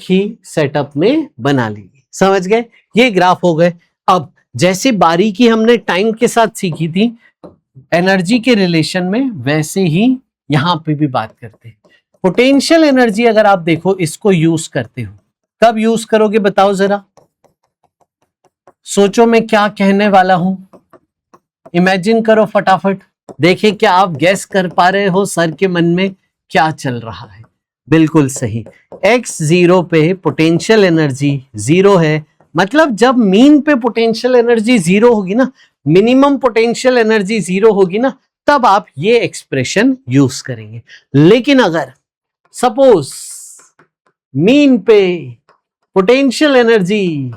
ही सेटअप में बना लिए। समझ गए? ये ग्राफ हो गए। अब जैसे बारीकी हमने टाइम के साथ सीखी थी एनर्जी के रिलेशन में, वैसे ही यहां पे भी बात करते हैं। पोटेंशियल एनर्जी अगर आप देखो इसको यूज करते हो, कब यूज करोगे बताओ जरा, सोचो मैं क्या कहने वाला हूं, इमेजिन करो फटाफट, देखें क्या आप गैस कर पा रहे हो सर के मन में क्या चल रहा है। बिल्कुल सही, x0 पे पोटेंशियल एनर्जी 0 है, मतलब जब मीन पे पोटेंशियल एनर्जी 0 होगी ना, मिनिमम पोटेंशियल एनर्जी 0 होगी ना, तब आप ये एक्सप्रेशन यूज करेंगे। लेकिन अगर सपोज मीन पे potential energy,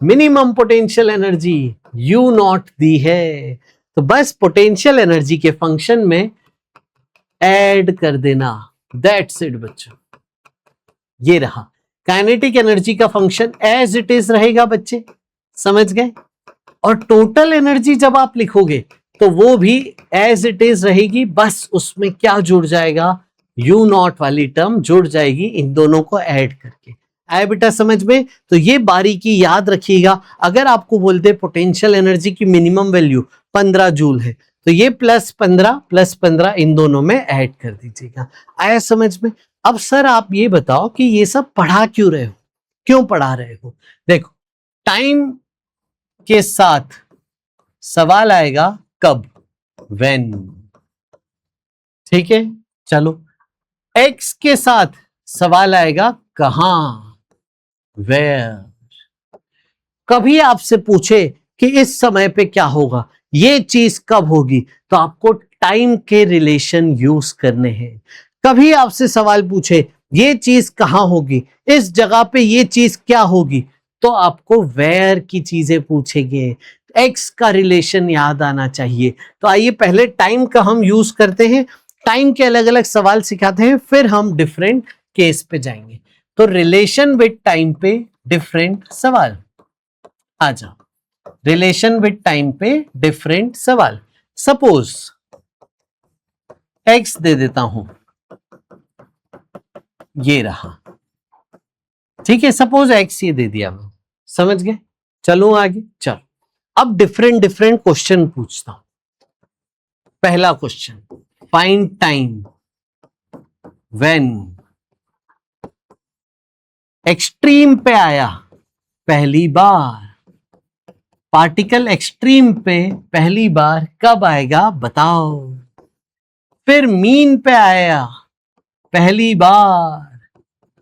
minimum potential energy U not the है, तो बस पोटेंशियल एनर्जी के फंक्शन में ऐड कर देना, दैट्स इट बच्चों। ये रहा काइनेटिक एनर्जी का फंक्शन, एज इट इज रहेगा बच्चे, समझ गए? और टोटल एनर्जी जब आप लिखोगे तो वो भी एज इट इज रहेगी, बस उसमें क्या जुड़ जाएगा, U नॉट वाली टर्म जुड़ जाएगी इन दोनों को ऐड करके। आए बेटा समझ में? तो ये बारीकी याद रखिएगा। अगर आपको बोलते पोटेंशियल एनर्जी की मिनिमम वैल्यू 15 जूल है, तो ये +15 इन दोनों में ऐड कर दीजिएगा। आया समझ में? अब सर आप ये बताओ कि ये सब पढ़ा क्यों रहे हो, क्यों पढ़ा रहे हो? देखो टाइम के साथ सवाल आएगा कब, व्हेन। ठीक है, चलो x के साथ सवाल आएगा कहां, वेयर। कभी आपसे पूछे कि इस समय पे क्या होगा, ये चीज कब होगी, तो आपको टाइम के रिलेशन यूज करने हैं। कभी आपसे सवाल पूछे ये चीज कहां होगी, इस जगह पे ये चीज क्या होगी, तो आपको वेयर की चीजें पूछेंगे, एक्स का रिलेशन याद आना चाहिए। तो आइए पहले टाइम का हम यूज करते हैं, टाइम के अलग अलग सवाल सिखाते हैं, फिर हम डिफरेंट केस पे जाएंगे। तो रिलेशन विद टाइम पे डिफरेंट सवाल आ जाओ। रिलेशन विद टाइम पे डिफरेंट सवाल। सपोज एक्स दे देता हूं, ये रहा, ठीक है, सपोज एक्स ये दे दिया, मैं समझ गए। चलो आगे, चलो अब डिफरेंट डिफरेंट क्वेश्चन पूछता हूं। पहला question, find time when extreme पे आया पहली बार, पार्टिकल एक्सट्रीम पे पहली बार कब आएगा बताओ। फिर मीन पे आया पहली बार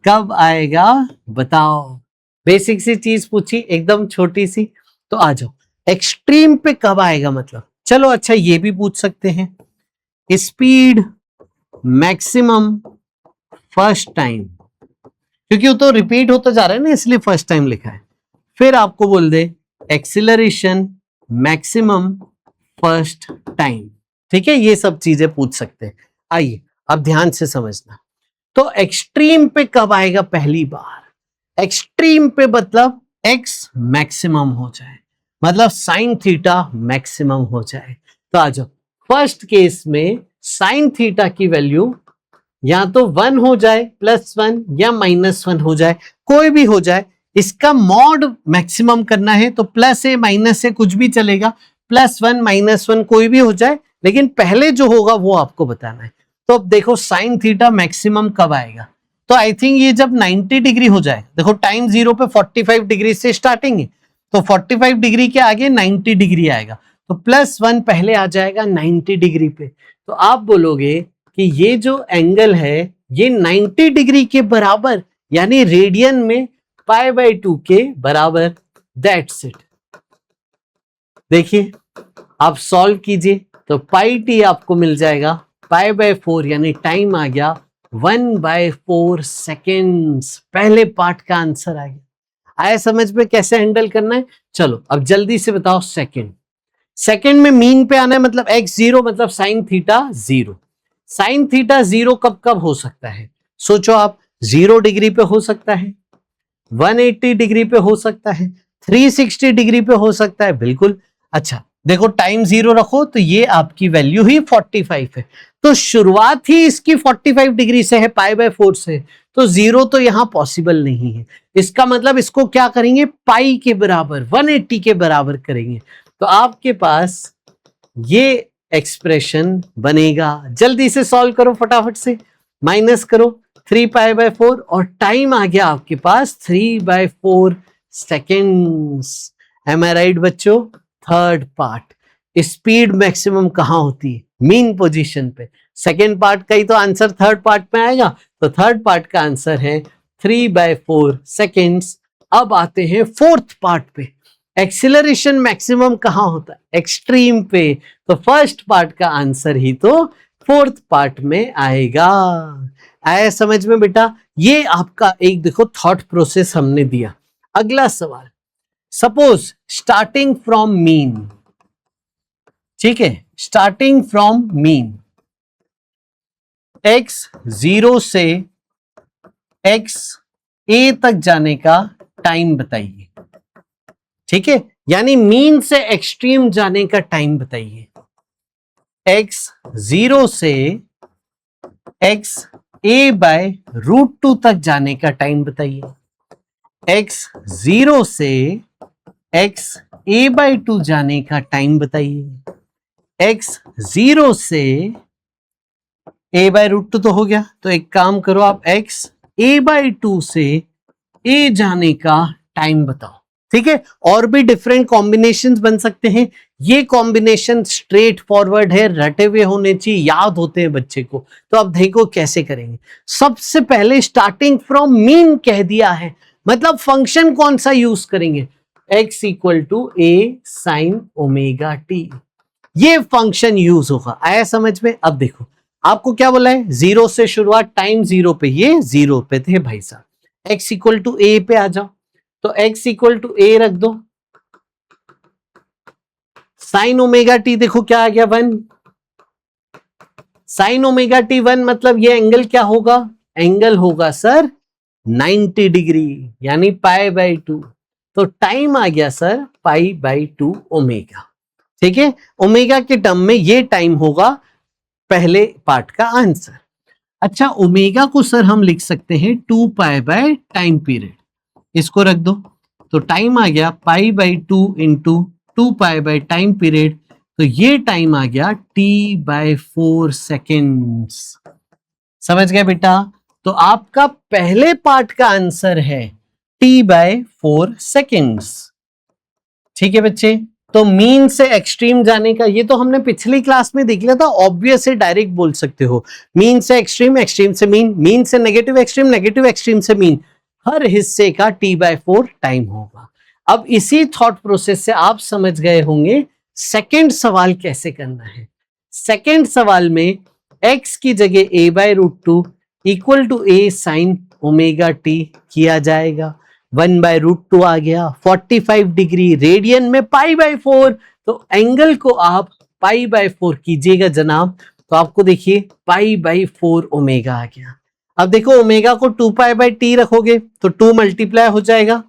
कब आएगा बताओ। बेसिक सी चीज पूछी, एकदम छोटी सी। तो आ जाओ, एक्सट्रीम पे कब आएगा मतलब, चलो अच्छा ये भी पूछ सकते हैं, स्पीड मैक्सिमम फर्स्ट टाइम, क्योंकि वो तो रिपीट होता जा रहा है ना, इसलिए फर्स्ट टाइम लिखा है। फिर आपको बोल दे एक्सीलरेशन मैक्सिमम फर्स्ट टाइम, ठीक है, ये सब चीजें पूछ सकते हैं। आइए अब ध्यान से समझना। तो एक्सट्रीम पे कब आएगा पहली बार, एक्सट्रीम पे मतलब एक्स मैक्सिमम हो जाए, मतलब साइन थीटा मैक्सिमम हो जाए। तो आ जाओ, फर्स्ट केस में साइन थीटा की वैल्यू या तो 1 हो जाए, +1 या -1 हो जाए, कोई भी हो जाए। इसका मॉड मैक्सिमम करना है तो प्लस है माइनस है कुछ भी चलेगा, +1 -1 कोई भी हो जाए, लेकिन पहले जो होगा वो आपको बताना है। तो अब देखो साइन थीटा मैक्सिमम कब आएगा, तो आई थिंक ये जब 90 डिग्री हो जाए, देखो टाइम 0 पे 45 डिग्री से स्टार्टिंग है, तो 45 डिग्री के आगे 90 डिग्री आएगा, तो +1 पहले आ जाएगा 90 डिग्री पे। तो आप बोलोगे कि ये जो एंगल है ये 90 डिग्री के बराबर, यानी रेडियन में π/2 के बराबर, दैट्स इट। देखिए आप सॉल्व कीजिए तो πt आपको मिल जाएगा π/4, यानी टाइम आ गया 1/4 सेकेंड्स। पहले पार्ट का आंसर आ गया। आया समझ में कैसे हैंडल करना है। चलो अब जल्दी से बताओ सेकेंड, सेकेंड में मीन पे आना है, मतलब x0 मतलब साइन थीटा 0। साइन थीटा 0 कब कब हो सकता है, सोचो आप, 0 डिग्री पे हो सकता है, 180 डिग्री पे हो सकता है, 360 डिग्री पे हो सकता है, बिल्कुल। अच्छा देखो टाइम 0 रखो तो ये आपकी वैल्यू ही 45 है, तो शुरुआत ही इसकी 45 डिग्री से है, π/4 से, तो 0 तो यहां पॉसिबल नहीं है। इसका मतलब इसको क्या करेंगे, पाई के बराबर 180 के बराबर करेंगे, तो आपके पास ये एक्सप्रेशन बनेगा। जल्दी से सॉल्व करो फटाफट से, माइनस करो 3π/4 और टाइम आ गया आपके पास 3/4 सेकेंड्स। एम आई राइट बच्चों। थर्ड पार्ट, स्पीड मैक्सिमम कहां होती है, मीन पोजीशन पे। सेकेंड पार्ट का ही तो आंसर थर्ड पार्ट में आएगा, तो थर्ड पार्ट का आंसर है 3/4 सेकेंड्स। अब आते हैं फोर्थ पार्ट पे, एक्सीलरेशन मैक्सिमम कहां होता है, एक्सट्रीम पे, तो फर्स्ट पार्ट का आंसर ही तो फोर्थ पार्ट में आएगा। आया समझ में बेटा। ये आपका एक देखो थॉट प्रोसेस हमने दिया। अगला सवाल, सपोज स्टार्टिंग फ्रॉम मीन, ठीक है, स्टार्टिंग फ्रॉम मीन, x0 से x a तक जाने का टाइम बताइए, ठीक है, यानी मीन से एक्सट्रीम जाने का टाइम बताइए। x0 से x a/√2 तक जाने का टाइम बताइए। x0 से x a/2 जाने का टाइम बताइए। x0 से a/√2 तो हो गया, तो एक काम करो आप x a/2 से a जाने का टाइम बताओ, ठीक है, और भी डिफरेंट कॉम्बिनेशंस बन सकते हैं। ये कॉम्बिनेशन स्ट्रेट फॉरवर्ड है, रटे हुए होने चाहिए, याद होते हैं बच्चे को। तो अब देखो कैसे करेंगे। सबसे पहले स्टार्टिंग फ्रॉम मीन कह दिया है, मतलब फंक्शन कौन सा यूज करेंगे, x equal to a sine omega t, ये फंक्शन यूज होगा। आया समझ में। अब देखो आपको क्या बोला है, जीरो से शुरुआत, टाइम जीरो पे, ये जीरो पे थे भाई साहब। x इक्वल टू ए पे आ जाओ, तो x इक्वल टू ए रख दो, साइन ओमेगा टी देखो क्या आ गया, 1। साइन ओमेगा टी 1 मतलब ये एंगल क्या होगा, एंगल होगा सर 90 डिग्री, यानी पाई बाई 2। तो टाइम आ गया सर पाई बाई 2 ओमेगा। ठीक है, ओमेगा के टर्म में ये टाइम होगा पहले पार्ट का आंसर। अच्छा, ओमेगा को सर हम लिख सकते हैं 2 पाई बाय टाइम पीरियड, इसको रख दो, तो टाइम आ गया पाई by 2 into 2 pi by time period, तो ये टाइम आ गया t बाय 4 सेकेंड्स। समझ गए बेटा। तो आपका पहले पार्ट का आंसर है t बाय 4 सेकेंड्स। ठीक है बच्चे, तो मीन से एक्सट्रीम जाने का, ये तो हमने पिछली क्लास में देख लिया था, ऑब्वियस है, डायरेक्ट बोल सकते हो। मीन से एक्सट्रीम, एक्सट्रीम से मीन, मीन से नेगेटिव एक्सट्रीम, नेगेटिव एक्सट्रीम से मीन, हर हिस्से का t बाय 4 टाइम होगा। अब इसी थॉट प्रोसेस से आप समझ गए होंगे सेकंड सवाल कैसे करना है। सेकंड सवाल में x की जगह a by root 2 equal to a sine omega t किया जाएगा। 1 बाय रूट 2 आ गया, 45 डिग्री, रेडियन में पाई बाय 4, तो एंगल को आप पाई बाय 4 कीजिएगा जनाब, तो आपको देखिए पाई बाय 4 ओमेगा आ गया। अब देखो ओमेगा को 2 पाई बाय टी रखोगे तो 2 मल्टीप्लाई हो जाएगा,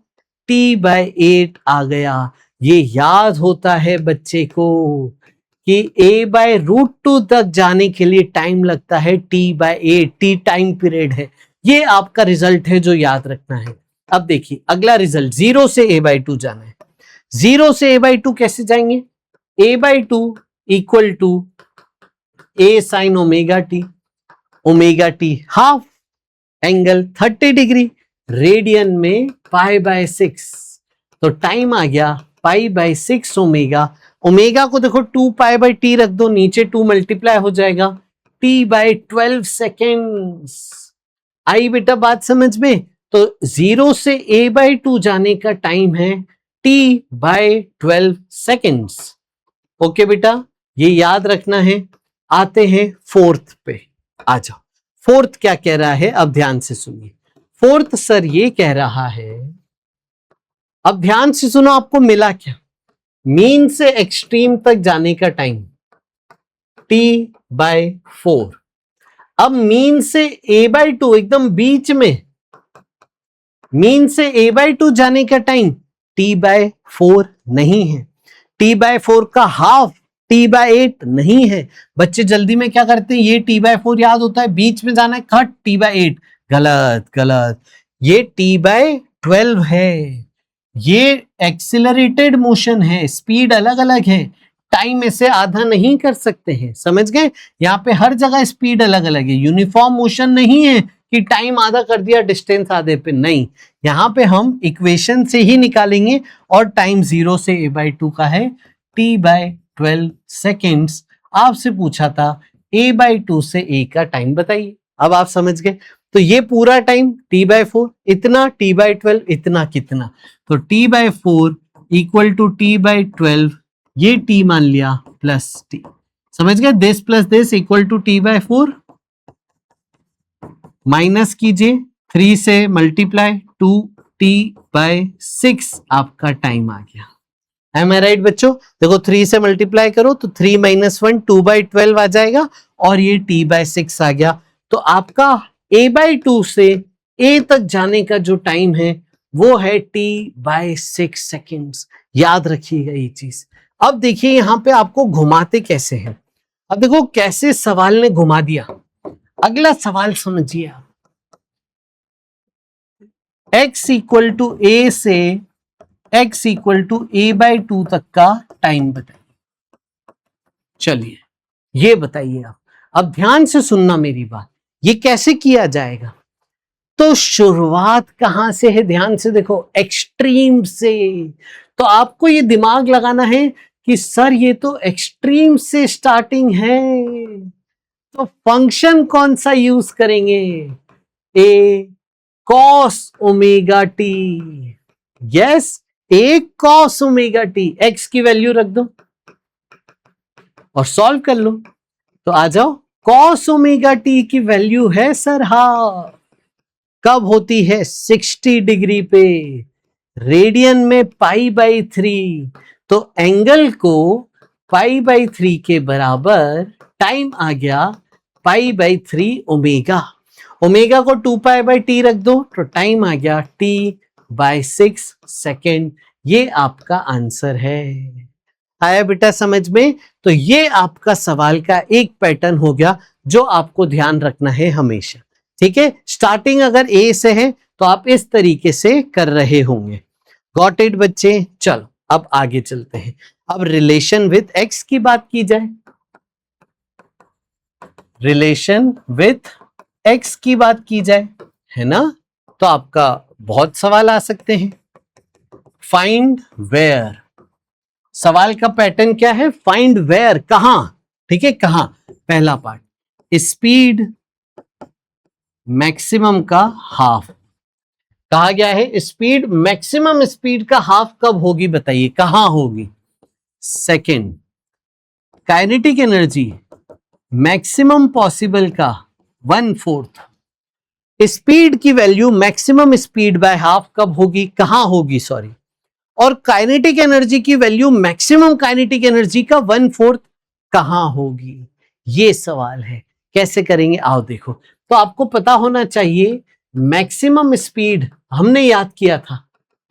t बाय 8 आ गया। ये याद होता है बच्चे को कि a बाय रूट 2 तक जाने के लिए टाइम लगता है t by 8, t time period है। ये आपका रिजल्ट है जो याद रखना है। अब देखिए अगला रिजल्ट, 0 से a बाई 2 जाना है। 0 से a बाई 2 कैसे जाएंगे, a by 2 equal to a sine omega t, omega t half, angle 30 degree, radian में पाई बाय 6, तो टाइम आ गया पाई बाय 6 ओमेगा। ओमेगा को देखो 2 पाई बाय टी रख दो, नीचे 2 मल्टीप्लाई हो जाएगा, t बाय 12 सेकेंड्स। आई बेटा बात समझ में। तो 0 से a बाई 2 जाने का टाइम है t बाय 12 सेकेंड्स। ओके बेटा, ये याद रखना है। आते हैं फोर्थ पे, आ जाओ। फोर्थ क्या कह रहा है, अब ध्यान से सुनिए। फोर्थ सर ये कह रहा है, अब ध्यान से सुनो, आपको मिला क्या, मीन से एक्सट्रीम तक जाने का टाइम t बाय 4। अब मीन से a बाई 2 एकदम बीच में, मीन से a बाई 2 जाने का टाइम t बाय 4 नहीं है, t बाय 4 का हाफ t बाय 8 नहीं है। बच्चे जल्दी में क्या करते हैं, ये t बाय 4 याद होता है, बीच में जाना है कट t बाय 8, गलत गलत, ये t बाय 12 है। ये एक्सिलरेटेड मोशन है, स्पीड अलग अलग है, टाइम ऐसे आधा नहीं कर सकते हैं, समझ गए। यहाँ पे हर जगह स्पीड अलग अलग है, यूनिफॉर्म मोशन नहीं है कि टाइम आधा कर दिया डिस्टेंस आधे पे, नहीं। यहाँ पे हम इक्वेशन से ही निकालेंगे, और टाइम 0 से a बाई 2 का है t बाय 12 सेकेंड्स। आपसे पूछा था a बाई 2 से a का टाइम बताइए, अब आप समझ गए। तो ये पूरा टाइम t बाय 4 इतना, t बाय 12 इतना, कितना, तो t by 4 equal to t by 12, ये t मान लिया प्लस t, समझ गए, this plus this equal to t by 4, minus कीजिए 3 से मल्टीप्लाई 2t बाय 6, आपका टाइम आ गया। एम आई राइट बच्चों, देखो 3 से मल्टीप्लाई करो तो 3 माइनस 1 2 बाई 12 आ जाएगा, और ये t बाय 6 आ गया। तो आपका a बाई 2 से a तक जाने का जो टाइम है वो है t बाय 6 सेकेंड्स। याद रखिएगा ये चीज। अब देखिए यहां पे आपको घुमाते कैसे हैं, अब देखो कैसे सवाल ने घुमा दिया। अगला सवाल समझिए आप, x इक्वल टू a से x equal to a by 2 तक का टाइम बताइए। चलिए ये बताइए आप, अब ध्यान से सुनना मेरी बात, ये कैसे किया जाएगा। तो शुरुआत कहां से है, ध्यान से देखो, एक्सट्रीम से। तो आपको ये दिमाग लगाना है कि सर ये तो एक्सट्रीम से स्टार्टिंग है, तो फंक्शन कौन सा यूज करेंगे, ए कॉस ओमेगा टी। यस, ए कॉस ओमेगा टी, एक्स की वैल्यू रख दो और सॉल्व कर लो। तो आ जाओ, कॉस ओमेगा टी की वैल्यू है सर हाफ, कब होती है 60 डिग्री पे, रेडियन में π/3, तो एंगल को π/3 के बराबर, टाइम आ गया π/3 ओमेगा, ओमेगा को 2π/t रख दो तो टाइम आ गया t/6 सेकेंड। ये आपका आंसर है। आया बेटा समझ में? तो ये आपका सवाल का एक पैटर्न हो गया जो आपको ध्यान रखना है हमेशा। ठीक है, स्टार्टिंग अगर ए से है तो आप इस तरीके से कर रहे होंगे। गॉट इट बच्चे? चलो अब आगे चलते हैं। अब रिलेशन विथ एक्स की बात की जाए, रिलेशन विथ एक्स की बात की जाए, है ना? तो आपका बहुत सवाल आ सकते हैं। फाइंड वेयर, सवाल का पैटर्न क्या है, फाइंड वेयर, कहां। ठीक है, कहां, पहला पार्ट, स्पीड मैक्सिमम का हाफ कहा गया है, स्पीड मैक्सिमम स्पीड का हाफ कब होगी बताइए, कहां होगी। Second, kinetic energy maximum possible का 1/4, स्पीड की value maximum speed by half कब होगी, कहां होगी, सॉरी, और काइनेटिक एनर्जी की वैल्यू मैक्सिमम काइनेटिक एनर्जी का 1/4 कहां होगी। ये सवाल है, कैसे करेंगे आओ देखो। तो आपको पता होना चाहिए मैक्सिमम स्पीड हमने याद किया था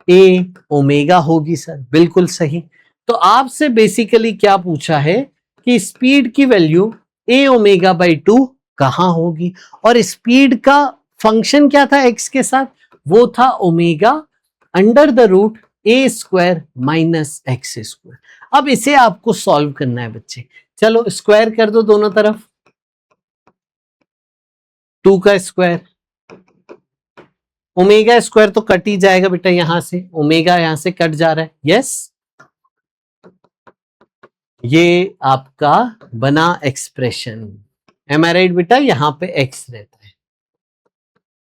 ए ओमेगा होगी सर, बिल्कुल सही। तो आपसे बेसिकली क्या पूछा है कि स्पीड की वैल्यू ए ओमेगा बाई 2 कहां होगी, और स्पीड का फंक्शन क्या था एक्स के साथ, वो था omega under the root a square minus x square. अब इसे आपको सॉल्व करना है बच्चे, चलो स्क्वायर कर दो दोनों तरफ, 2 का स्क्वायर, ओमेगा स्क्वायर तो कट ही जाएगा बेटा, यहां से ओमेगा यहां से कट जा रहा है, यस। ये आपका बना एक्सप्रेशन, एम आई राइट बेटा, यहां पे एक्स रहता है,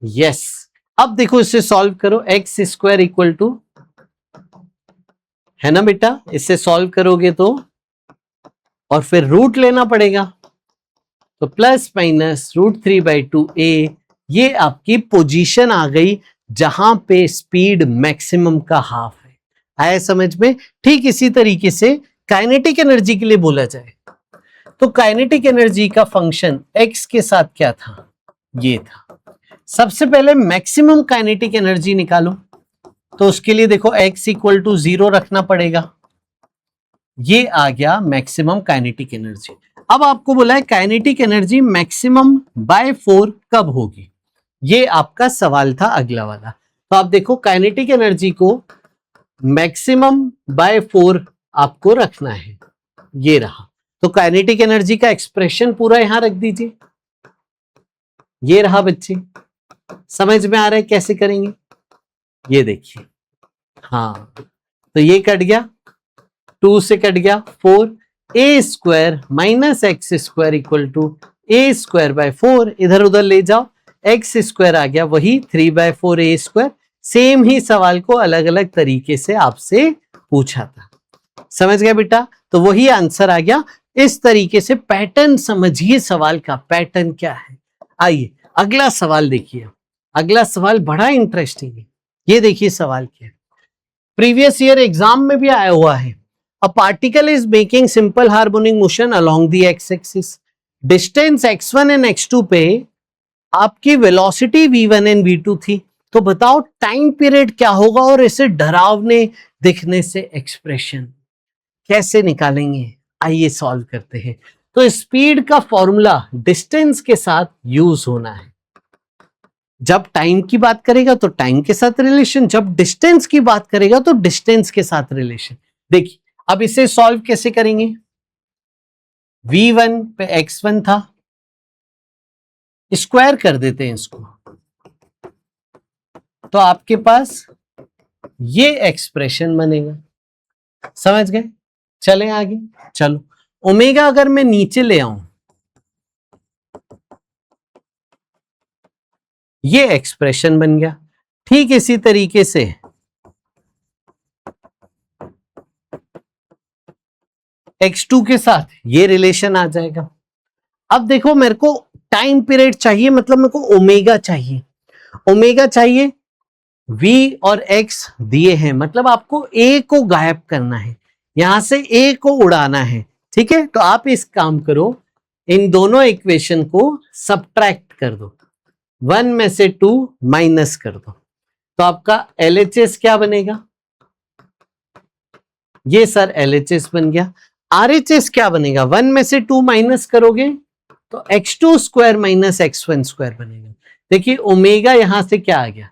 यस। अब देखो इसे सॉल्व करो, एक्स स्क्वायर इक्वल टू, है ना बेटा, इससे सॉल्व करोगे तो, और फिर रूट लेना पड़ेगा, तो प्लस माइनस √3/2a, ये आपकी पोजीशन आ गई जहां पे स्पीड मैक्सिमम का हाफ है। आया समझ में? ठीक इसी तरीके से काइनेटिक एनर्जी के लिए बोला जाए तो काइनेटिक एनर्जी का फंक्शन x के साथ क्या था, ये था। सबसे पहले मैक्सिमम काइनेटिक एनर्जी निकालो, तो उसके लिए देखो x इक्वल टू 0 रखना पड़ेगा, ये आ गया मैक्सिमम काइनेटिक एनर्जी। अब आपको बोला है काइनेटिक एनर्जी मैक्सिमम बाय 4 कब होगी, ये आपका सवाल था अगला वाला। तो आप देखो काइनेटिक एनर्जी को मैक्सिमम बाय 4 आपको रखना है, ये रहा। तो काइनेटिक एनर्जी का एक्सप्रेशन पूरा यहां रख दीजिए, ये रहा बच्चे। समझ में आ रहा है कैसे करेंगे, ये देखिए, हाँ तो ये कट गया, 2 से कट गया 4, a square minus x square equal to a square by 4, इधर उधर ले जाओ, एक्स स्क्वायर आ गया वही 3/4 ए स्क्वायर। सेम ही सवाल को अलग अलग तरीके से आपसे पूछा था, समझ गया बेटा? तो वही आंसर आ गया। इस तरीके से पैटर्न समझिए, सवाल का पैटर्न क्या है। आइए अगला सवाल देखिए, अगला सवाल बड़ा इंटरेस्टिंग है। ये देखिए सवाल क्या है, प्रीवियस ईयर एग्जाम में भी आया हुआ है। A particle is making simple harmonic motion along the x axis, distance x1 and x2 पे आपकी वेलोसिटी v1 एंड v2 थी, तो बताओ टाइम पीरियड क्या होगा, और इसे डरावने दिखने से एक्सप्रेशन कैसे निकालेंगे। आइए सॉल्व करते हैं। तो स्पीड का फॉर्मूला डिस्टेंस के साथ यूज होना है, जब टाइम की बात करेगा तो टाइम के साथ रिलेशन, जब डिस्टेंस की बात करेगा तो डिस्टेंस के साथ रिलेशन। देखिए अब इसे सॉल्व कैसे करेंगे, v1 पे x1 था, स्क्वायर कर देते हैं इसको, तो आपके पास ये एक्सप्रेशन बनेगा। समझ गए? चलें आगे। चलो, ओमेगा अगर मैं नीचे ले आऊं, ये एक्सप्रेशन बन गया। ठीक इसी तरीके से x2 के साथ ये रिलेशन आ जाएगा। अब देखो, मेरे को टाइम पीरियड चाहिए, मतलब मेरे को ओमेगा चाहिए। ओमेगा चाहिए, v और x दिए हैं, मतलब आपको a को गायब करना है, यहां से a को उड़ाना है। ठीक है, तो आप इस काम करो, इन दोनों इक्वेशन को सब्ट्रैक्ट कर दो, 1 में से 2 माइनस कर दो, तो आपका LHS क्या बनेगा? ये सर LHS बन गया। RHS क्या बनेगा? 1 में से 2 माइनस करोगे तो x2 square minus x1 square बनेगा। देखिए ओमेगा यहां से क्या आ गया?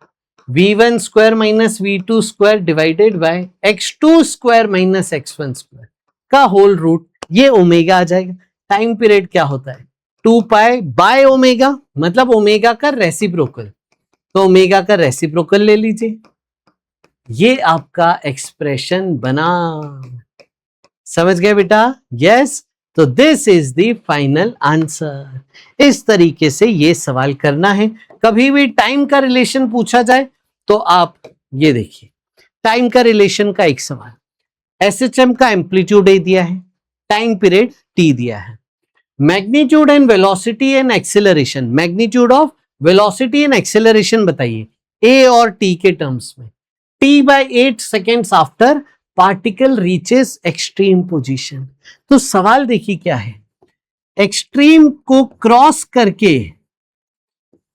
v1 square minus v2 square divided by x2 square minus x1 square का होल रूट, ये ओमेगा आ जाएगा। टाइम पीरियड क्या होता है? 2 पाई बाय ओमेगा, मतलब ओमेगा का रेसिप्रोकल, तो ओमेगा का रेसिप्रोकल ले लीजिए, ये आपका एक्सप्रेशन बना। समझ गए बेटा? यस। तो this is the final answer. इस तरीके से ये सवाल करना है। कभी भी टाइम का रिलेशन पूछा जाए तो आप ये देखिए, टाइम का रिलेशन का एक सवाल, एसएचएम का एम्पलीट्यूड ए दिया है, टाइम पीरियड टी दिया है, magnitude and velocity and acceleration, magnitude of velocity and acceleration बताइए ए और टी के टर्म्स में, t/8 seconds after particle reaches extreme position. तो सवाल देखिए क्या है, एक्सट्रीम को क्रॉस करके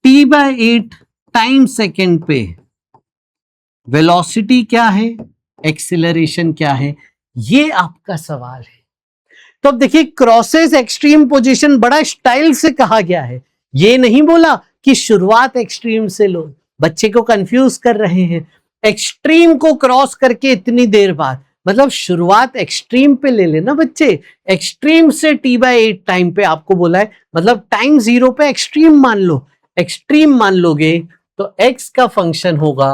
t/8 टाइम सेकेंड पे वेलोसिटी क्या है, एक्सीलरेशन क्या है, ये आपका सवाल है। तो अब देखिए, क्रॉसेस एक्सट्रीम पोजीशन बड़ा स्टाइल से कहा गया है, ये नहीं बोला कि शुरुआत एक्सट्रीम से लो, बच्चे को कंफ्यूज कर रहे हैं। एक्सट्रीम को क्रॉस करके इतनी देर बाद, मतलब शुरुआत एक्सट्रीम पे ले लेना बच्चे, एक्सट्रीम से t/8 टाइम पे आपको बोला है, मतलब टाइम 0 पे एक्सट्रीम मान लो, एक्सट्रीम मान लोगे तो x का फंक्शन होगा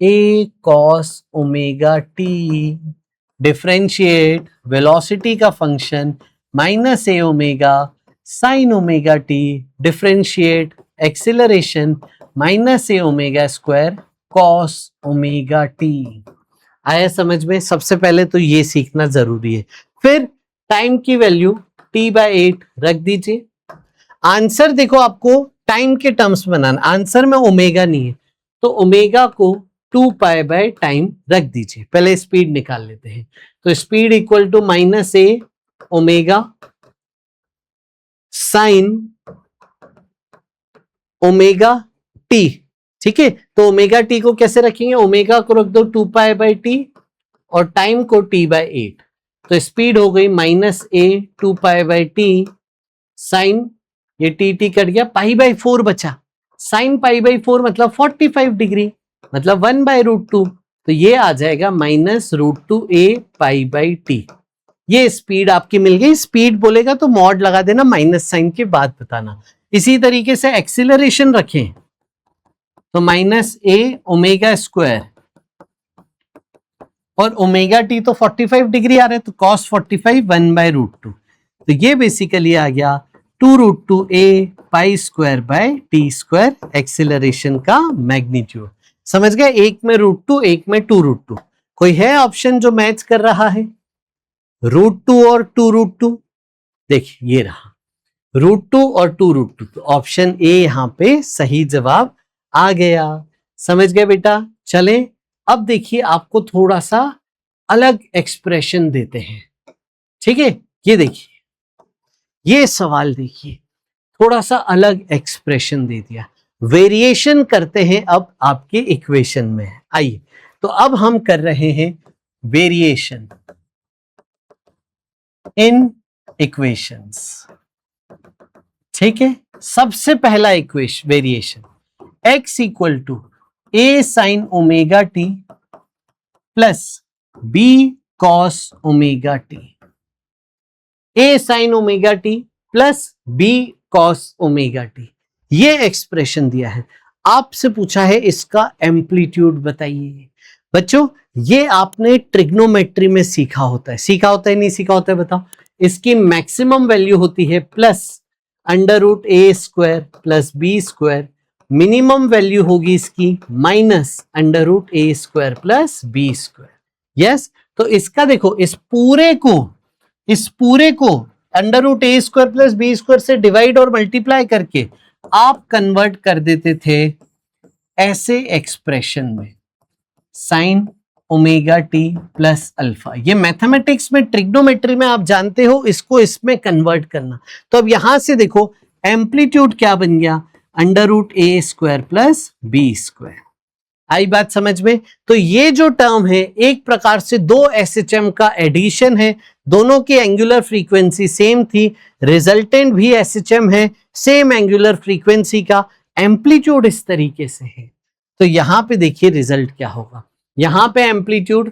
a cos ओमेगा t, डिफरेंशिएट वेलोसिटी का function minus a omega sine omega t, differentiate acceleration minus a omega square cos omega t. आया समझ में? सबसे पहले तो ये सीखना जरूरी है। फिर टाइम की वैल्यू t/8 रख दीजिए। आंसर देखो, आपको टाइम के टर्म्स बनाना, आंसर में ओमेगा नहीं है तो ओमेगा को 2 पाई बाय टाइम रख दीजिए। पहले स्पीड निकाल लेते हैं, तो speed equal to minus a omega sine omega t. ठीक है, तो ओमेगा टी को कैसे रखेंगे? ओमेगा को रख दो 2 पाई बाय टी और टाइम को t/8, तो स्पीड हो गई minus a 2 pi by t sine, ये टी कट गया, π/4 बचा, साइन π/4 मतलब 45 डिग्री, मतलब 1/√2, तो ये आ जाएगा -√2a π/t। ये स्पीड आपकी मिल गई। स्पीड बोलेगा तो मॉड लगा देना, माइनस साइन के बाद बताना। इसी तरीके से एक्सीलरेशन रखें तो -a ओमेगा स्क्वायर और ओमेगा टी तो 45 डिग्री आ रहा है, तो cos 45 1/√2, तो ये बेसिकली आ गया 2√2a pi square by T square, acceleration का मैग्नीट्यूड। समझ गए? एक में √2, एक में 2√2। कोई है ऑप्शन जो मैच कर रहा है? √2 और 2√2, देखिए ये रहा √2 और 2√2, तो ऑप्शन ए यहां पे सही जवाब आ गया। समझ गए बेटा? चले अब देखिए, आपको थोड़ा सा अलग एक्सप्रेशन देते हैं। ठीक है, ये देखिए, ये सवाल देखिए, थोड़ा सा अलग एक्सप्रेशन दे दिया। वेरिएशन करते हैं अब आपके इक्वेशन में। आइए, तो अब हम कर रहे हैं वेरिएशन इन इक्वेशंस। ठीक है, सबसे पहला equation variation, x equal to a sine omega t plus b cos omega t, a sine omega t plus b cos omega t, ये एक्सप्रेशन दिया है। आपसे पूछा है इसका एम्पलीट्यूड बताइए। बच्चों ये आपने ट्रिग्नोमेट्री में सीखा होता है नहीं सीखा होता है बताओ। इसकी मैक्सिमम वैल्यू होती है plus under root a square plus b square, minimum value होगी इसकी minus under root a square plus b square. Yes, तो इसका देखो इस पूरे को under root a square plus b square से डिवाइड और मल्टीप्लाई करके आप कन्वर्ट कर देते थे ऐसे एक्सप्रेशन में sine omega t plus alpha. ये मैथमेटिक्स में ट्रिग्नोमेट्री में आप जानते हो इसको इसमें कन्वर्ट करना। तो अब यहां से देखो एम्पलीट्यूड क्या बन गया, under root a square plus b square. आई बात समझ में? तो ये जो टर्म है एक प्रकार से दो एसएचएम का एडिशन है, दोनों की एंगुलर फ्रीक्वेंसी सेम थी, रिजल्टेंट भी एसएचएम है, सेम एंगुलर फ्रीक्वेंसी का, एम्पलीट्यूड इस तरीके से है। तो यहां पे देखिए रिजल्ट क्या होगा, यहां पे एम्पलीट्यूड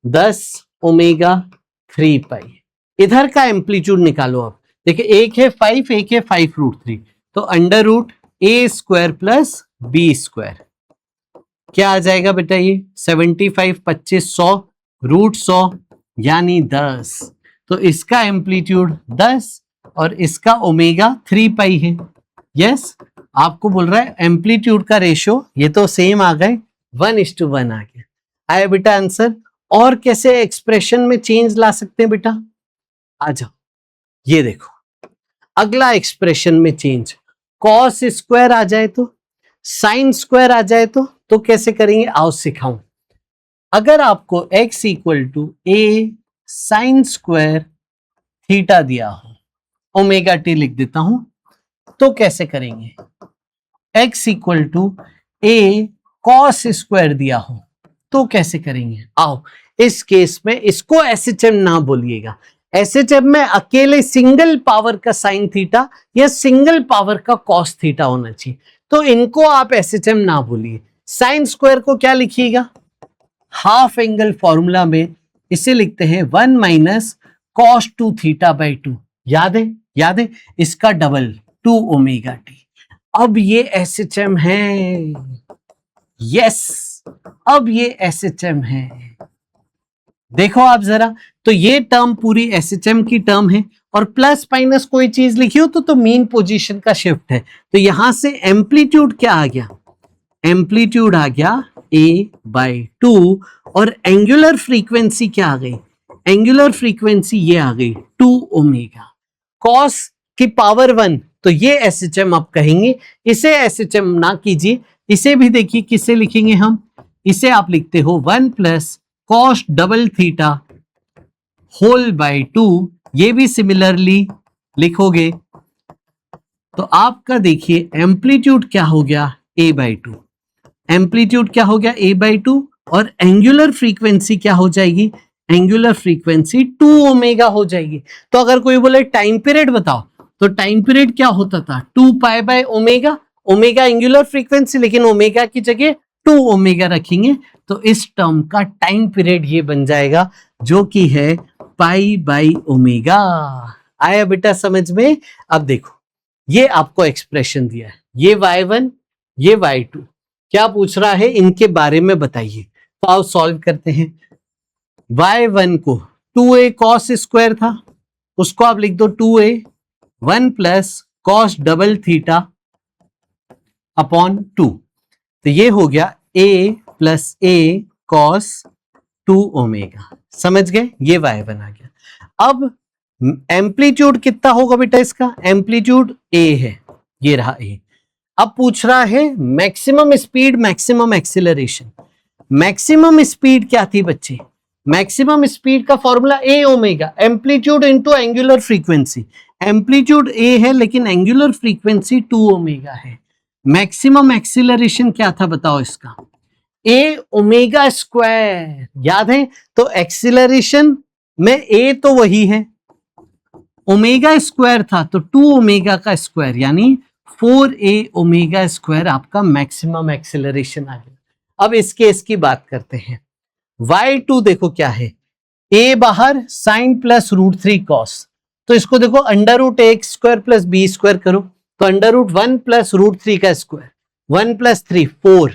10 ओमेगा 3 पाई, इधर का एम्पलीट्यूड निकालो। अब देखिए एक है 5, एक है 5 रूट 3, तो under root a square plus b square क्या आ जाएगा बेटा, ये 75 25 100 रूट 100 यानी 10। तो इसका एम्पलीट्यूड 10 और इसका ओमेगा 3 पाई है। यस, आपको बोल रहा है एम्पलीट्यूड का रेशियो ये तो सेम आ गए, 1:1 आ गया। आया बेटा आंसर। और कैसे एक्सप्रेशन में चेंज ला सकते हैं बेटा, आ जाओ। ये देखो अगला एक्सप्रेशन में चेंज, कॉस स्क्वायर आ जाए तो, साइन स्क्वायर आ जाए तो कैसे करेंगे आओ सिखाऊं। अगर आपको x equal to a sine square theta दिया हो, ओमेगा टी लिख देता हूं, तो कैसे करेंगे। x equal to a cos square दिया हो तो कैसे करेंगे आओ। इस केस में इसको एसएचएम ना बोलिएगा, एसएचएम में अकेले सिंगल पावर का साइन थीटा या सिंगल पावर का कॉस थीटा होना चाहिए, तो इनको आप एसएचएम ना बोलिए। साइन स्क्वायर को क्या लिखिएगा, हाफ एंगल फॉर्मूला में इसे लिखते हैं 1 माइनस कॉस 2 थीटा बाई 2। याद है इसका डबल 2 ओमेगा टी। अब ये एसएचएम है, यस अब ये एसएचएम है। देखो आप जरा, तो ये टर्म पूरी एसएचएम की टर्म है और प्लस माइनस कोई चीज लिखी हो तो मीन पोजीशन का शिफ्ट है। तो यहां से एम्पलीट्यूड क्या आ गया, एम्पलीट्यूड आ गया a/2 और एंगुलर फ्रीक्वेंसी क्या आ गई, एंगुलर फ्रीक्वेंसी ये आ गई 2 ओमेगा कॉस की पावर 1। तो ये एसएचएम आप कहेंगे, इसे एसएचएम ना कीजिए, इसे भी देखिए किसे लिखेंगे हम, इसे आप लिखते हो 1 plus cos double theta whole by 2, ये भी सिमिलरली लिखोगे। तो आपका देखिए एम्पलीट्यूड क्या हो गया a/2, एम्पलीट्यूड क्या हो गया a/2 और एंगुलर फ्रीक्वेंसी क्या हो जाएगी, एंगुलर फ्रीक्वेंसी 2 ओमेगा हो जाएगी। तो अगर कोई बोले टाइम पीरियड बताओ, तो टाइम पीरियड क्या होता था 2 pi by omega, omega angular frequency लेकिन ओमेगा की जगह 2 ओमेगा रखेंगे, तो इस टर्म का टाइम पीरियड ये बन जाएगा जो कि है पाई बाई ओमेगा। आया बेटा समझ में? अब देखो ये आपको एक्सप्रेशन दिया है, ये y1 ये y2, क्या पूछ रहा है इनके बारे में बताइए। तो आओ सॉल्व करते हैं। y1 को 2a cos स्क्वायर था, उसको आप लिख दो 2a 1 plus cos double theta upon 2, तो ये हो गया a plus a cos 2 omega. समझ गए, ये y1 आ गया। अब एम्पलीट्यूड कितना होगा बेटा इसका, एम्पलीट्यूड a है, ये रहा a। अब पूछ रहा है maximum speed maximum acceleration. Maximum speed क्या थी बच्चे, मैक्सिमम स्पीड का formula a omega, amplitude into angular frequency. Amplitude a है लेकिन एंगुलर फ्रीक्वेंसी 2 ओमेगा है। मैक्सिमम एक्सीलरेशन क्या था बताओ इसका, a ओमेगा स्क्वायर। याद है, तो एक्सीलरेशन में a तो वही है, ओमेगा स्क्वायर था तो 2 ओमेगा का स्क्वायर यानी 4a ओमेगा स्क्वायर आपका मैक्सिमम एक्सीलरेशन आ गया। अब इस केस की बात करते हैं। y2 देखो क्या है, a बाहर साइन प्लस रूट 3 कॉस, तो इसको देखो under root a square plus b square करो, तो अंडर रूट 1 प्लस रूट 3 का स्क्वायर, 1+3 4,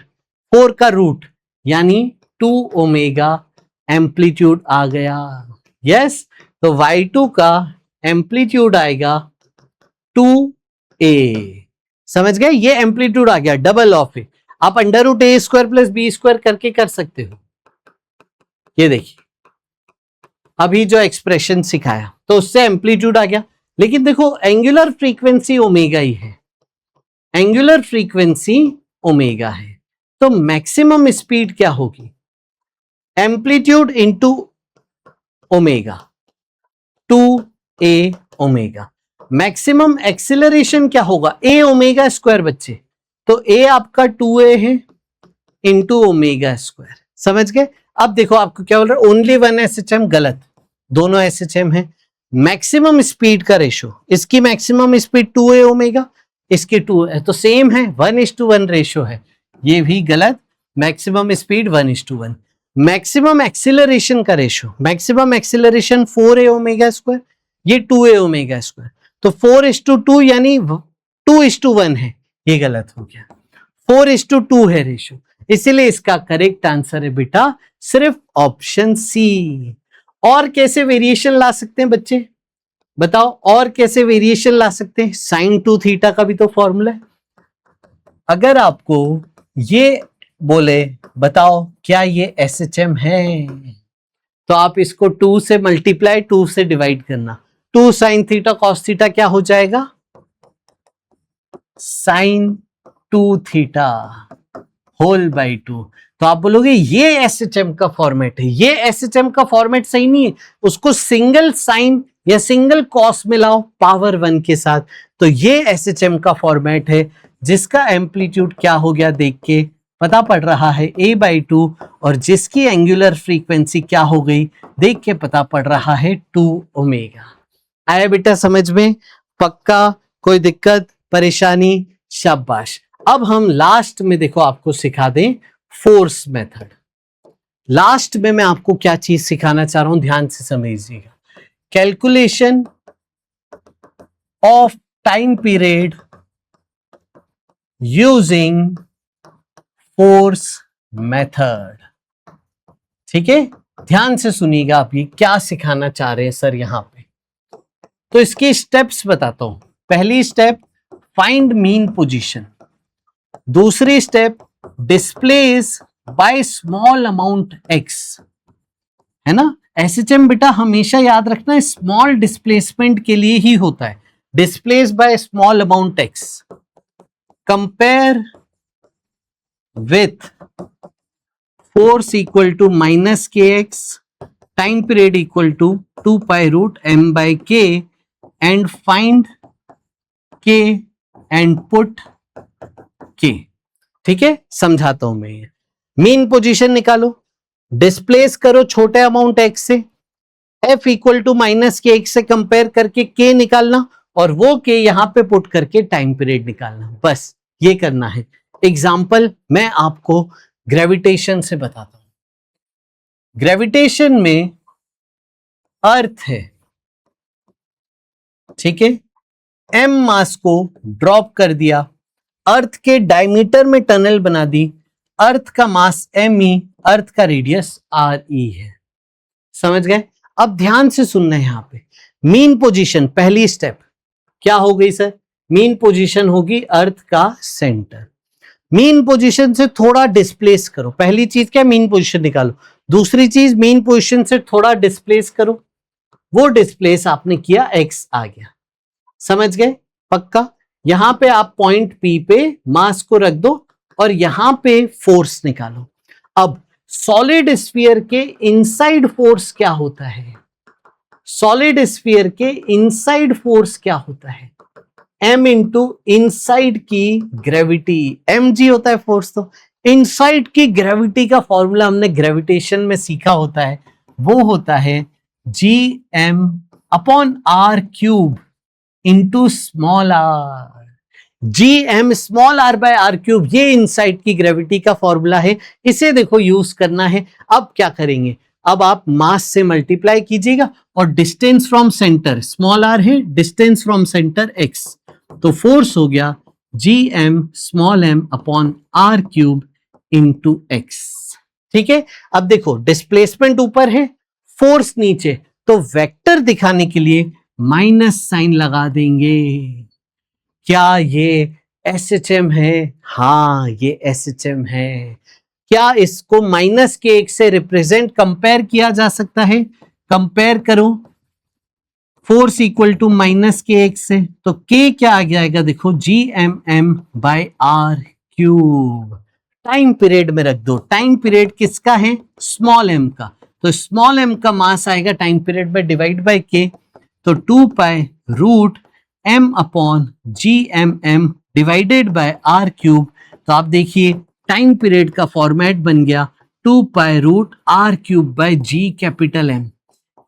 4 का रूट यानी 2 ओमेगा एम्पलीट्यूड आ गया। यस, तो y2 का एम्पलीट्यूड आएगा 2a। समझ गए, ये एम्पलीट्यूड आ गया डबल ऑफ ए। आप √a² प्लस b² करके कर सकते हो। ये देखिए अभी जो एक्सप्रेशन सिखाया तो उससे एम्पलीट्यूड आ गया, लेकिन देखो एंगुलर फ्रीक्वेंसी ओमेगा ही है, एंगुलर फ्रीक्वेंसी ओमेगा है, तो मैक्सिमम स्पीड क्या होगी? Amplitude into omega, 2a omega. Maximum acceleration क्या होगा? a ओमेगा स्क्वायर बच्चे, तो a आपका 2a है इंटू ओमेगा स्क्वायर। समझ गए? अब देखो आपको क्या बोल रहा है, ओनली वन SHM, गलत, दोनों SHM है। मैक्सिमम स्पीड का रेशो, इसकी मैक्सिमम स्पीड 2a ओमेगा, इसकी 2 है, तो सेम है, 1:1 रेशो है। ये भी गलत, मैक्सिमम स्पीड 1:1। मैक्सिमम एक्सीलरेशन का ratio, maximum acceleration 4a omega square, ये 2a ओमेगा स्क्वायर, तो 4:2 यानी 2:1 है, ये गलत हो गया, 4:2 है रेशो। इसीलिए इसका करेक्ट आंसर है बेटा सिर्फ ऑप्शन सी। और कैसे वेरिएशन ला सकते हैं बच्चे बताओ, और कैसे वेरिएशन ला सकते हैं? sin 2 थीटा का भी तो फॉर्मूला है। अगर आपको ये बोले बताओ क्या ये SHM है, तो आप इसको 2 से मल्टीप्लाई 2 से डिवाइड करना, 2 sin थीटा cos थीटा क्या हो जाएगा? sin 2 theta whole by 2। तो आप बोलोगे ये SHM का फॉर्मेट है, ये SHM का फॉर्मेट सही नहीं है, उसको सिंगल साइन या सिंगल कॉस मिलाओ पावर 1 के साथ, तो ये SHM का फॉर्मेट है जिसका एम्पलीट्यूड क्या हो गया देख के पता पड़ रहा है a/2, और जिसकी एंगुलर फ्रीक्वेंसी क्या हो गई देख के पता पड़ रहा है 2 ओमेगा। आया बेटा समझ में? पक्का? कोई दिक्कत परेशानी? शाबाश। अब हम लास्ट में देखो आपको सिखा दें फोर्स मेथड। लास्ट में मैं आपको क्या चीज सिखाना चाह रहा हूं, ध्यान से समझिएगा। Calculation of time period using force method. ठीक है, ध्यान से सुनिएगा आप ये क्या सिखाना चाह रहे हैं सर यहां पे। तो इसके स्टेप्स बताता हूं। पहली स्टेप फाइंड मीन पोजीशन, दूसरी step displace by small amount x, है ना। SHM बेटा हमेशा याद रखना स्मॉल डिस्प्लेसमेंट के लिए ही होता है, displace by small amount x, compare with force equal to -kx, time period equal to 2π√m/k and find k and put k। ठीक है, समझाता हूं मैं। ये मीन पोजीशन निकालो, डिस्प्लेस करो छोटे अमाउंट x से, f इक्वल टू -kx से कंपेयर करके k निकालना, और वो k यहां पे पुट करके टाइम पीरियड निकालना, बस ये करना है। एग्जाम्पल मैं आपको ग्रेविटेशन से बताता हूं। ग्रेविटेशन में अर्थ है, ठीक है, m मास को ड्रॉप कर दिया, अर्थ के डायमीटर में टनल बना दी, अर्थ का मास me, अर्थ का रेडियस re है। समझ गए? अब ध्यान से सुनना है यहां पे। मीन पोजीशन पहली स्टेप क्या हो गई सर? मीन पोजीशन होगी अर्थ का सेंटर। मीन पोजीशन से थोड़ा डिस्प्लेस करो, पहली चीज क्या? मीन पोजीशन निकालो। दूसरी चीज मीन पोजीशन से थोड़ा डिस्प्लेस करो, वो डिस्प्लेस आपने किया x आ गया। समझ गए? पक्का? यहां पे आप पॉइंट P पे मास को रख दो और यहां पे फोर्स निकालो। अब सॉलिड स्फीयर के इनसाइड फोर्स क्या होता है? सॉलिड स्फीयर के इनसाइड फोर्स क्या होता है? m इंटू इनसाइड की ग्रेविटी, mg होता है फोर्स। तो इनसाइड की ग्रेविटी का फॉर्मूला हमने ग्रेविटेशन में सीखा होता है, वो होता है gm/r³ into small r। gm small r/r³, ये इनसाइड की ग्रेविटी का फॉर्मूला है, इसे देखो यूज करना है। अब क्या करेंगे? अब आप मास से मल्टीप्लाई कीजिएगा और distance from centre small r है, डिस्टेंस फ्रॉम सेंटर x, तो फोर्स हो गया gm small m upon r cube into x। ठीक है, अब देखो डिस्प्लेसमेंट ऊपर है, फोर्स नीचे, तो वेक्टर दिखाने के लिए माइनस साइन लगा देंगे। क्या ये SHM है? हाँ, ये SHM है। क्या इसको माइनस के एक से रिप्रेजेंट कंपेयर किया जा सकता है? कंपेयर करो force equal to minus k एक से, तो के क्या आ जाएगा? देखो GMM by R cube. Time period में रख दो, टाइम पीरियड किसका है? स्मॉल m का, तो स्मॉल m का मास आएगा टाइम पीरियड में डिवाइड बाय के, तो 2 pi root m upon GMM divided by R cube. तो आप देखिए टाइम पीरियड का फॉर्मेट बन गया 2 pi root R cube by G capital M।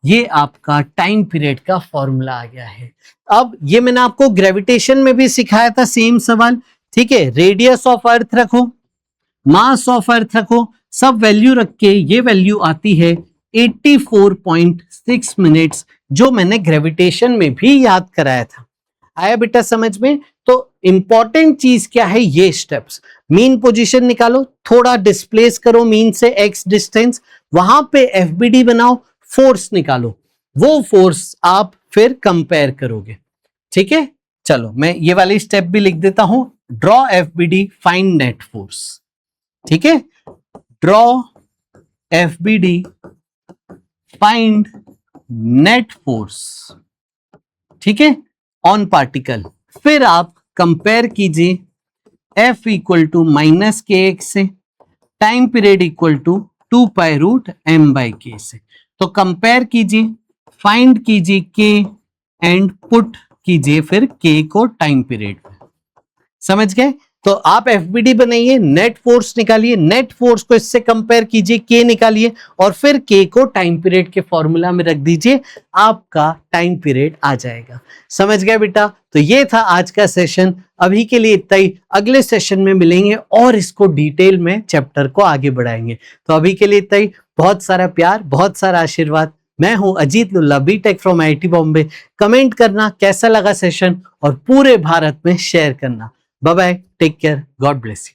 ये आपका टाइम पीरियड का फॉर्मूला आ गया है। अब ये मैंने आपको ग्रेविटेशन में भी सिखाया था, सेम सवाल। ठीक है, रेडियस ऑफ अर्थ रखो, मास ऑफ अर्थ रखो, सब वैल्यू रख के ये वैल्यू आती है 84.6 मिनट्स, जो मैंने ग्रेविटेशन में भी याद कराया था। आया बेटा समझ में? तो इंपॉर्टेंट चीज क्या है? ये स्टेप्स, मीन पोजीशन निकालो, थोड़ा डिस्प्लेस करो मीन से x डिस्टेंस, वहां पे FBD बनाओ, फोर्स निकालो, वो फोर्स आप फिर कंपेयर करोगे। ठीक है, चलो मैं ये वाली स्टेप भी लिख देता हूं। Draw FBD, find net force. ठीक है, draw FBD, find net force. ठीक है, ऑन पार्टिकल। फिर आप कंपेयर कीजिए F equal to minus k एक से, time period equal to 2 pi root m by k से। तो कंपेयर कीजिए, फाइंड कीजिए k एंड पुट कीजिए फिर k को टाइम पीरियड में। समझ गए? तो आप FBD बनाइए, नेट फोर्स निकालिए, नेट फोर्स को इससे कंपेयर कीजिए, k निकालिए और फिर k को टाइम पीरियड के फॉर्मूला में रख दीजिए, आपका टाइम पीरियड आ जाएगा। समझ गए बेटा? तो ये था आज का सेशन। अभी के लिए इतना ही, अगले सेशन में मिलेंगे और इसको डिटेल में चैप्टर को आगे बढ़ाएंगे। तो अभी के लिए इतना ही, बहुत सारा प्यार, बहुत सारा आशीर्वाद। मैं हूं Ajit Lulla, B Tech from IIT Bombay. Comment करना कैसा लगा सेशन और पूरे भारत में शेयर करना। Bye bye, take care, God bless you.